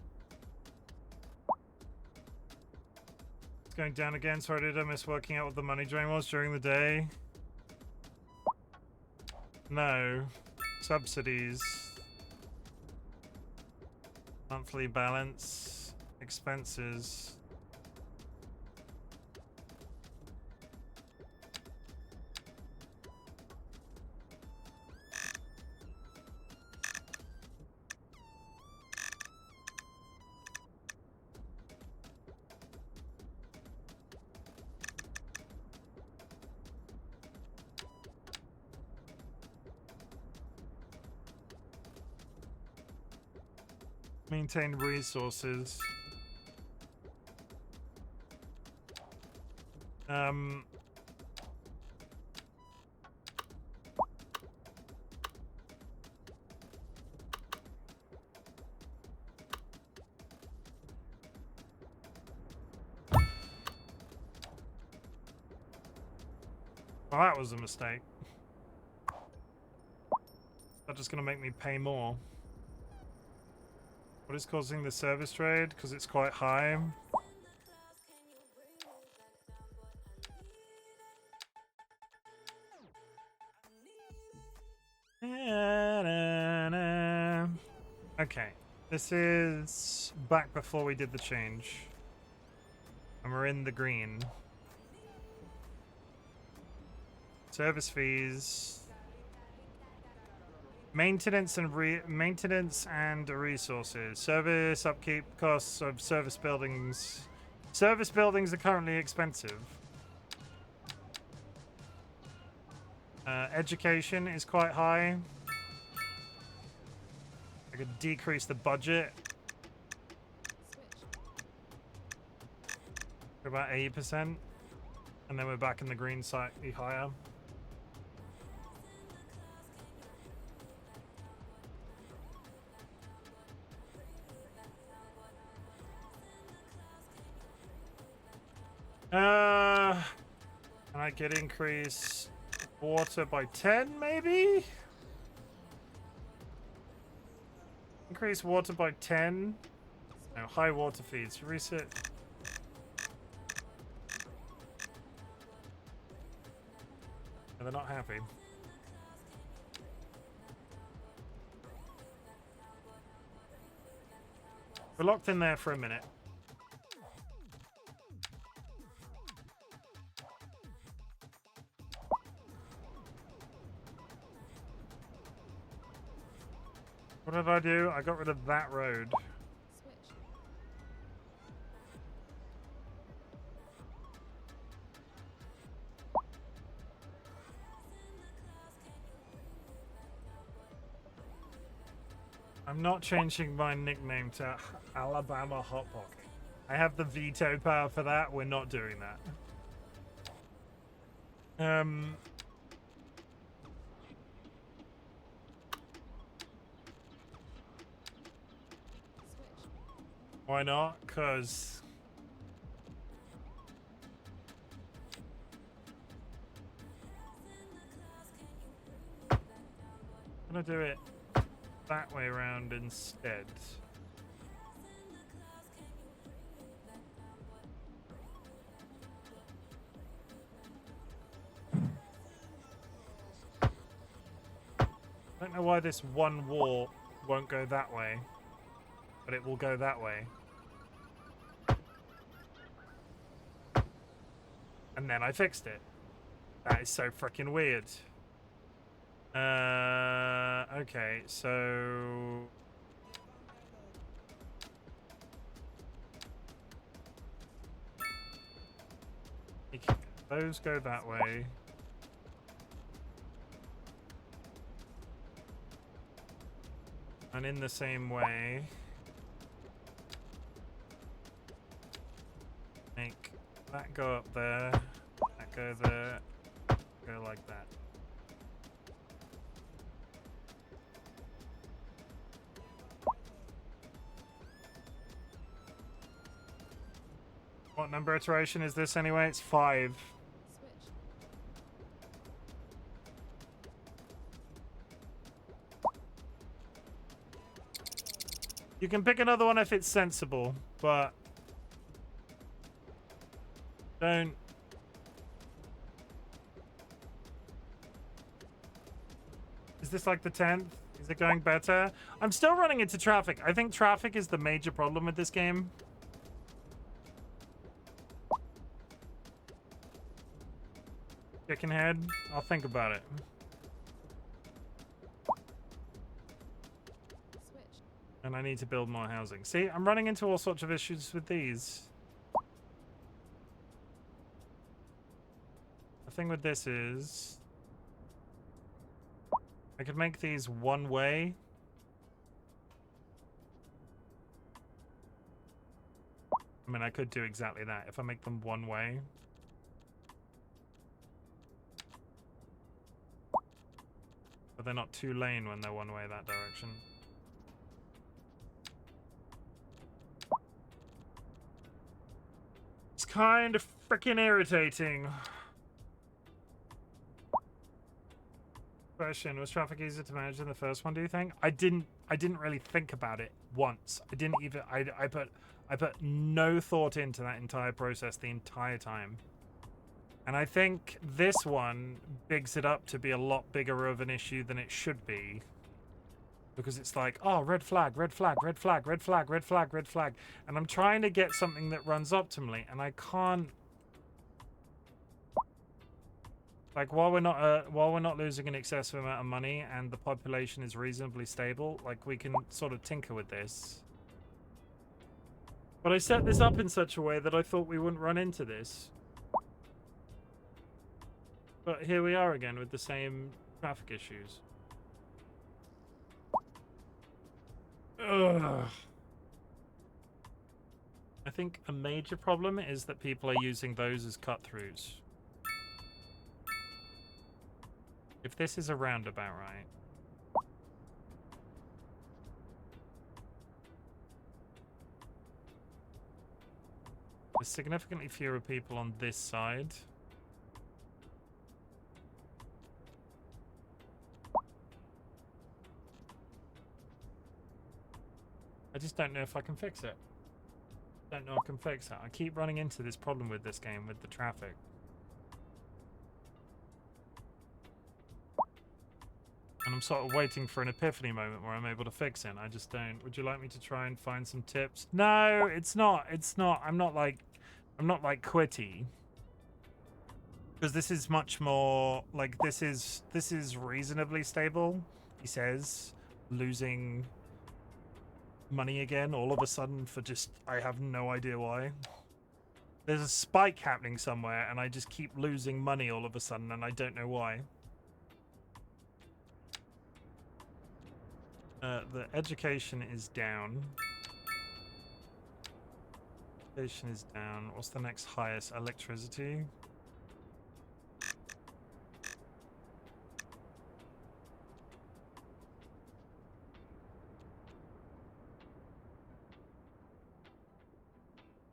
It's going down again. Sorry, did I miss working out what the money drain was during the day? No. Subsidies. Monthly balance. Expenses. Maintain resources. Well, that was a mistake. That's just gonna make me pay more. What is causing the service trade? Because it's quite high. Okay, this is back before we did the change. And we're in the green. Service fees. Maintenance and resources. Service upkeep costs of service buildings. Service buildings are currently expensive. Education is quite high. I could decrease the budget to about 80%, and then we're back in the green, slightly higher. And I could increase water by 10, maybe? Increase water by 10. No, high water feeds. Reset. They're not happy. We're locked in there for a minute. What did I do? I got rid of that road. Switch. I'm not changing my nickname to Alabama Hot Pocket. I have the veto power for that. We're not doing that. Switch. Why not? Because I'm gonna do it that way around instead. I don't know why this one wall won't go that way, but it will go that way. And then I fixed it. That is so freaking weird. Okay, so those go that way. And in the same way, make that go up there, that go there, go like that. What number iteration is this anyway? It's 5. Switch. You can pick another one if it's sensible, but don't. Is this like the 10th? Is it going better? I'm still running into traffic. I think traffic is the major problem with this game. Chicken head? I'll think about it. Switch. And I need to build more housing. See, I'm running into all sorts of issues with these. The thing with this is I could make these one way. I mean, I could do exactly that if I make them one way. But they're not two lane when they're one way that direction. It's kind of freaking irritating. Question, was traffic easier to manage than the first one, do you think? I didn't really think about it once. I put no thought into that entire process the entire time. And I think this one bigs it up to be a lot bigger of an issue than it should be. Because it's like, oh, red flag, red flag, red flag, red flag, red flag, red flag. And I'm trying to get something that runs optimally, and I can't. Like, while we're not losing an excessive amount of money and the population is reasonably stable, like, we can sort of tinker with this. But I set this up in such a way that I thought we wouldn't run into this. But here we are again with the same traffic issues. Ugh. I think a major problem is that people are using those as cut-throughs. If this is a roundabout, right? There's significantly fewer people on this side. I just don't know if I can fix it. Don't know I can fix it. I keep running into this problem with this game, with the traffic. And I'm sort of waiting for an epiphany moment where I'm able to fix it. I just don't. Would you like me to try and find some tips? No, it's not. It's not. I'm not like Quitty. Because this is much more like this is reasonably stable. He says losing money again all of a sudden for just, I have no idea why. There's a spike happening somewhere and I just keep losing money all of a sudden and I don't know why. The education is down. Education is down. What's the next highest? Electricity.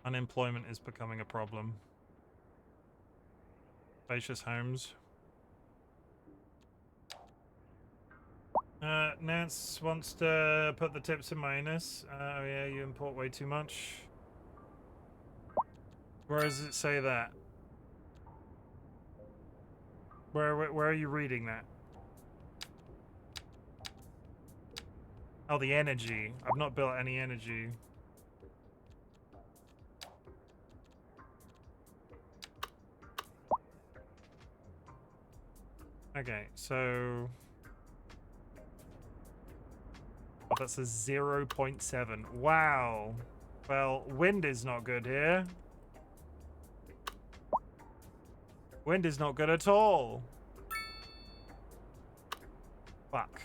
Unemployment is becoming a problem. Spacious homes. Nance wants to put the tips in Myannus. Oh yeah, you import way too much. Where does it say that? Where are you reading that? Oh, the energy. I've not built any energy. Okay, so... Oh, that's a 0.7. Wow. Well, wind is not good here. Wind is not good at all. Fuck.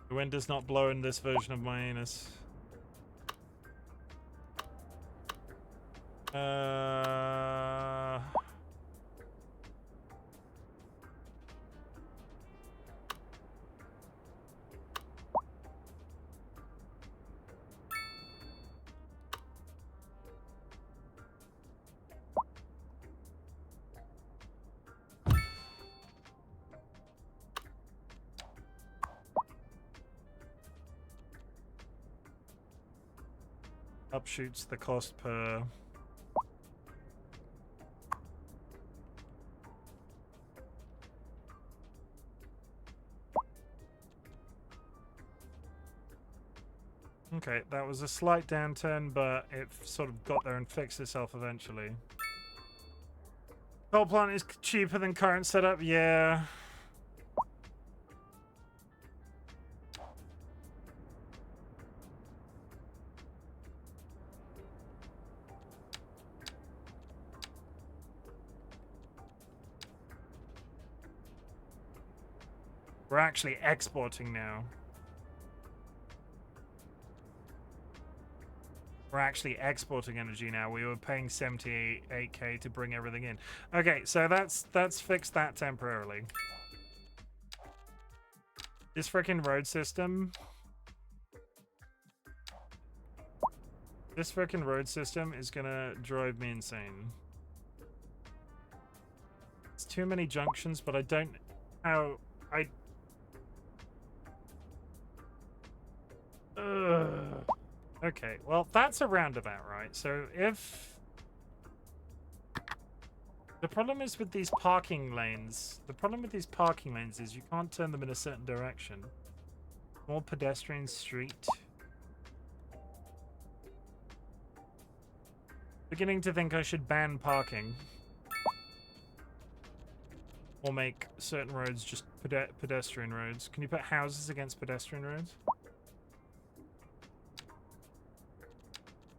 The wind does not blow in this version of Myannus. Upshoots the cost per... Okay, that was a slight downturn, but it sort of got there and fixed itself eventually. Coal plant is cheaper than current setup, yeah. We're actually exporting now. We're actually exporting energy now. We were paying 78k to bring everything in. Okay, so that's fixed that temporarily. This freaking road system. This freaking road system is gonna drive me insane. It's too many junctions, but I don't how I Okay, well, that's a roundabout, right? So if... The problem is with these parking lanes... The problem with these parking lanes is you can't turn them in a certain direction. More pedestrian street. Beginning to think I should ban parking. Or make certain roads just pedestrian roads. Can you put houses against pedestrian roads?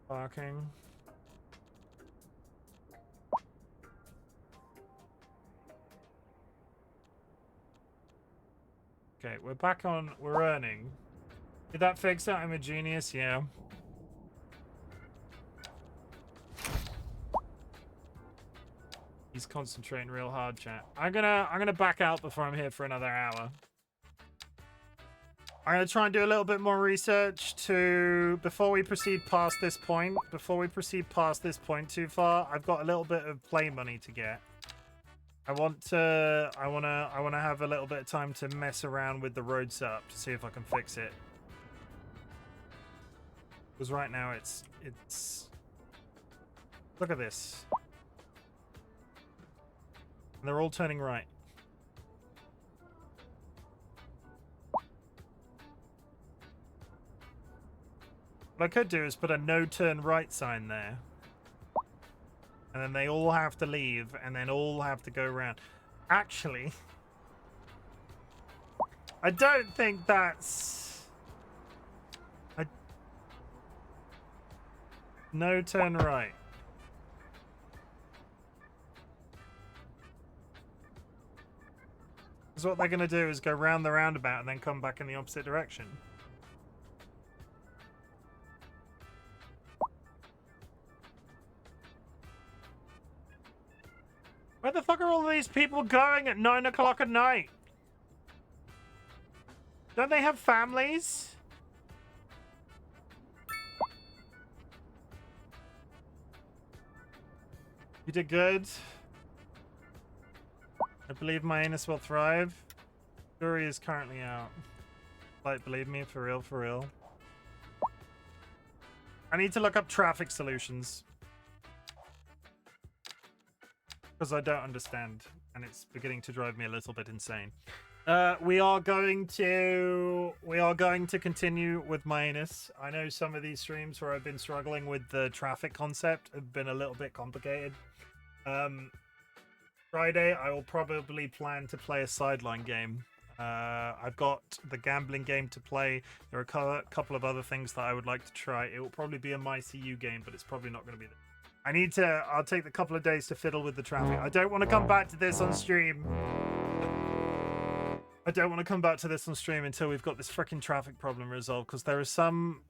Parking. Okay, we're back on. We're earning. Did that fix it? I'm a genius. Yeah. He's concentrating real hard, chat. I'm gonna back out before I'm here for another hour. I'm going to try and do a little bit more research before we proceed past this point. Before we proceed past this point too far, I've got a little bit of play money to get. I want to have a little bit of time to mess around with the road setup to see if I can fix it. Because right now it's look at this. And they're all turning right. What I could do is put a no turn right sign there. And then they all have to leave, and then all have to go around. Actually, I don't think that's... No turn right. Because what they're going to do is go round the roundabout and then come back in the opposite direction. Where the fuck are all these people going at 9 o'clock at night? Don't they have families? You did good. I believe Myannus will thrive. Jury is currently out. Like, believe me, for real, for real. I need to look up traffic solutions. Because I don't understand, and it's beginning to drive me a little bit insane. We are going to continue with Myannus. I know some of these streams where I've been struggling with the traffic concept have been a little bit complicated. Friday, I will probably plan to play a sideline game. I've got the gambling game to play. There are a couple of other things that I would like to try. It will probably be a MY-uh game, but it's probably not going to be there. I'll take the couple of days to fiddle with the traffic. I don't want to come back to this on stream. I don't want to come back to this on stream until we've got this freaking traffic problem resolved, because there is some,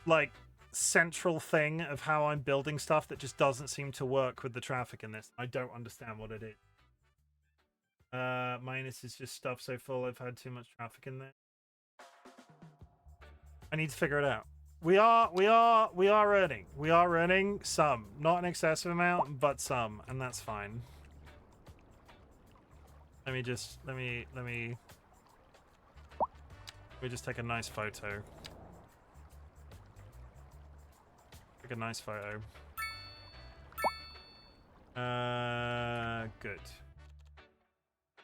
like, central thing of how I'm building stuff that just doesn't seem to work with the traffic in this. I don't understand what it is. Minus is just stuff so full. I've had too much traffic in there. I need to figure it out. We are earning. We are earning some, not an excessive amount, but some, and that's fine. Let me just take a nice photo. Take a nice photo. Good.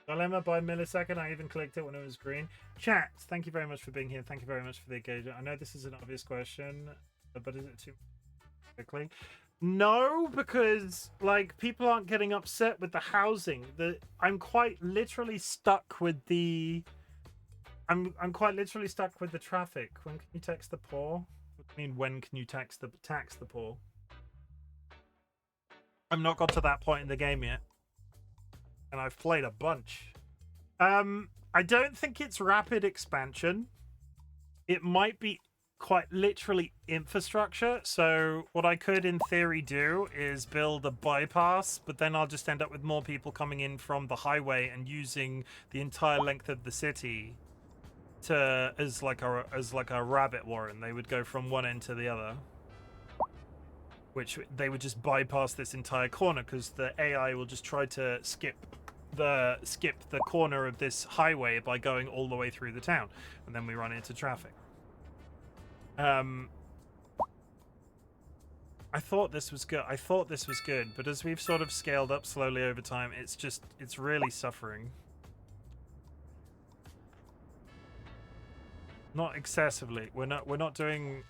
Dilemma by millisecond. I even clicked it when it was green. Chat, thank you very much for being here. Thank you very much for the engagement. I know this is an obvious question, but is it too quickly? No, because like people aren't getting upset with the housing. I'm quite literally stuck with the. I'm quite literally stuck with the traffic. When can you tax the poor? What do you mean? When can you tax the poor? I've not got to that point in the game yet. And I've played a bunch. I don't think it's rapid expansion. It might be quite literally infrastructure. So what I could in theory do is build a bypass, but then I'll just end up with more people coming in from the highway and using the entire length of the city to as like a rabbit warren. They would go from one end to the other, which they would just bypass this entire corner because the AI will just try to skip the corner of this highway by going all the way through the town, and then we run into traffic. I thought this was good. But as we've sort of scaled up slowly over time, it's really suffering. Not excessively. We're not doing.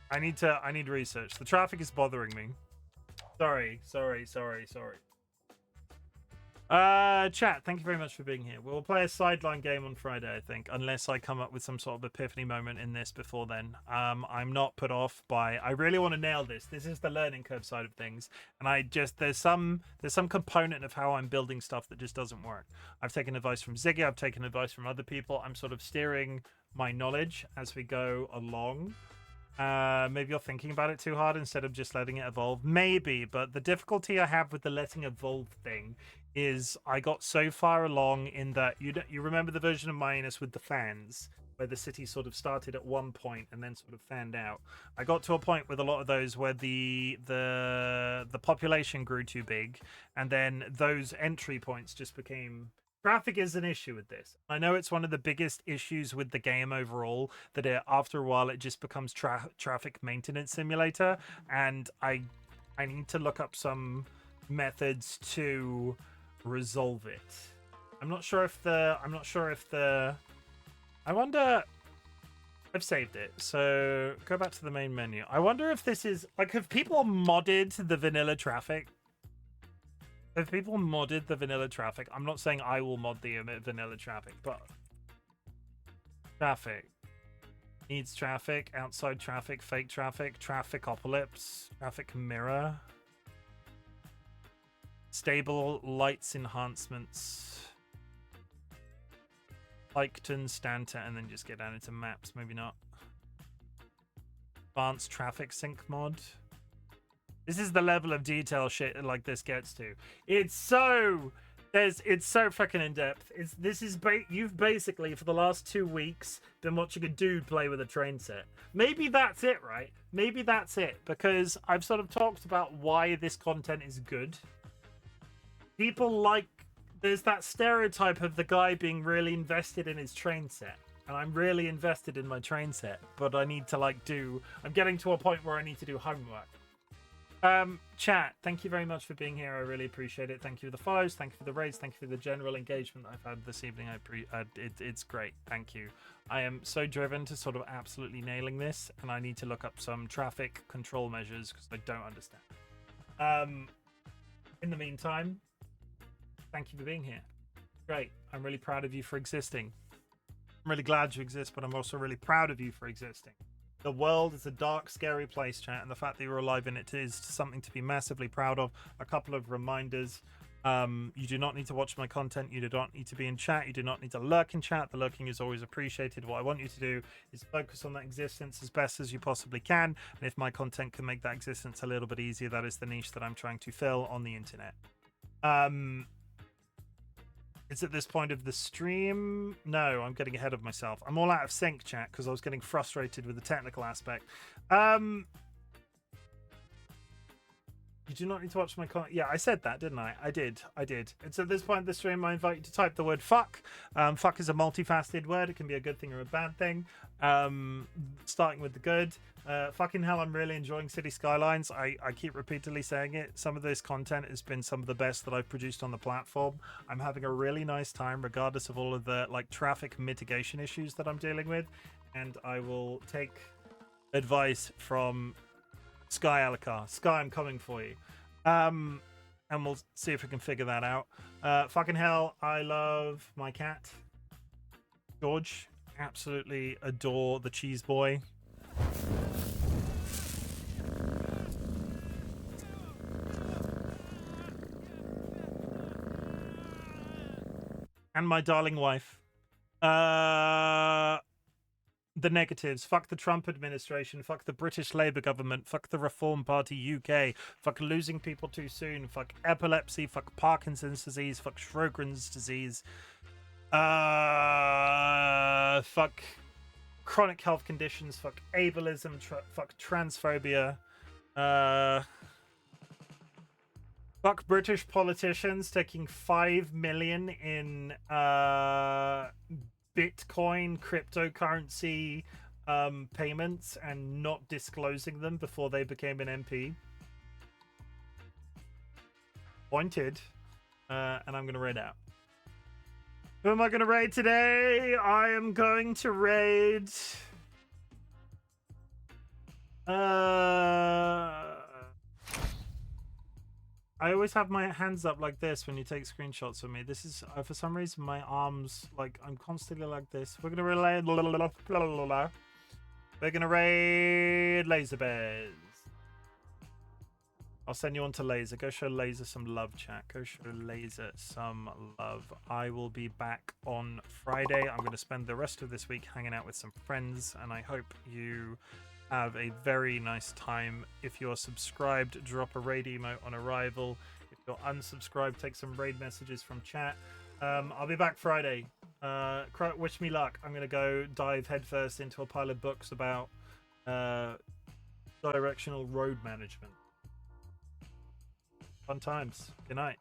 I need research. The traffic is bothering me. Sorry. Chat, thank you very much for being here. We'll play a sideline game on Friday, I think, unless I come up with some sort of epiphany moment in this before then. I'm not put off by. I really want to nail this. This is the learning curve side of things, and there's some component of how I'm building stuff that just doesn't work. I've taken advice from Ziggy. I've taken advice from other people. I'm sort of steering my knowledge as we go along. Maybe you're thinking about it too hard instead of just letting it evolve. Maybe, but the difficulty I have with the letting evolve thing is I got so far along in that you remember the version of Myannus with the fans, where the city sort of started at one point and then sort of fanned out. I got to a point with a lot of those where the population grew too big, and then those entry points just became. Traffic is an issue with this. I know it's one of the biggest issues with the game overall, that after a while it just becomes traffic maintenance simulator, and I need to look up some methods to resolve it. I wonder I've saved it. So go back to the main menu. I wonder if this is like, have people modded the vanilla traffic? Have people modded the vanilla traffic? I'm not saying I will mod the vanilla traffic, but traffic needs traffic, outside traffic, fake traffic, trafficopolis, traffic mirror, stable lights enhancements, Piketon, Stanta, and then just get down into maps. Maybe not. Advanced traffic sync mod. This is the level of detail shit like this gets to. It's so fucking in depth. You've basically for the last 2 weeks been watching a dude play with a train set. Maybe that's it, right? Maybe that's it, because I've sort of talked about why this content is good. People like, there's that stereotype of the guy being really invested in his train set. And I'm really invested in my train set, but I need to I'm getting to a point where I need to do homework. Chat, thank you very much for being here. I really appreciate it. Thank you for the follows. Thank you for the raids. Thank you for the general engagement that I've had this evening. It's great. Thank you. I am so driven to sort of absolutely nailing this, and I need to look up some traffic control measures because I don't understand. In the meantime, thank you for being here. Great. I'm really proud of you for existing. I'm really glad you exist, but I'm also really proud of you for existing. The world is a dark, scary place, chat, and the fact that you're alive in it is something to be massively proud of. A couple of reminders. You do not need to watch my content. You do not need to be in chat. You do not need to lurk in chat. The lurking is always appreciated. What I want you to do is focus on that existence as best as you possibly can. And if my content can make that existence a little bit easier, that is the niche that I'm trying to fill on the internet. It's at this point of the stream. No, I'm getting ahead of myself. I'm all out of sync, chat, because I was getting frustrated with the technical aspect. You do not need to watch my content. Yeah, I said that, didn't I? I did. It's at this point of the stream, I invite you to type the word fuck. Fuck is a multifaceted word. It can be a good thing or a bad thing. Starting with the good. Fucking hell, I'm really enjoying City Skylines. I keep repeatedly saying it. Some of this content has been some of the best that I've produced on the platform. I'm having a really nice time, regardless of all of the traffic mitigation issues that I'm dealing with. And I will take advice from Sky Alakar. Sky, I'm coming for you. And we'll see if we can figure that out. Fucking hell, I love my cat, George. Absolutely adore the cheese boy. And my darling wife. The negatives. Fuck the Trump administration. Fuck the British Labour government. Fuck the Reform Party UK. Fuck losing people too soon. Fuck epilepsy. Fuck Parkinson's disease. Fuck Sjogren's disease. Fuck chronic health conditions. Fuck ableism. Fuck transphobia. Fuck British politicians taking 5 million in Bitcoin cryptocurrency payments and not disclosing them before they became an MP. Pointed. And I'm going to raid out. Who am I going to raid today? I am going to raid... I always have my hands up like this when you take screenshots of me. This is, for some reason, my arms, I'm constantly like this. We're going to raid... We're going to raid Laser Bears. I'll send you on to Laser. Go show Laser some love, chat. Go show Laser some love. I will be back on Friday. I'm going to spend the rest of this week hanging out with some friends, and I hope you have a very nice time. If you're subscribed, drop a raid emote on arrival. If you're unsubscribed, take some raid messages from chat. I'll be back Friday. Wish me luck. I'm going to go dive headfirst into a pile of books about directional road management. Fun times. Good night.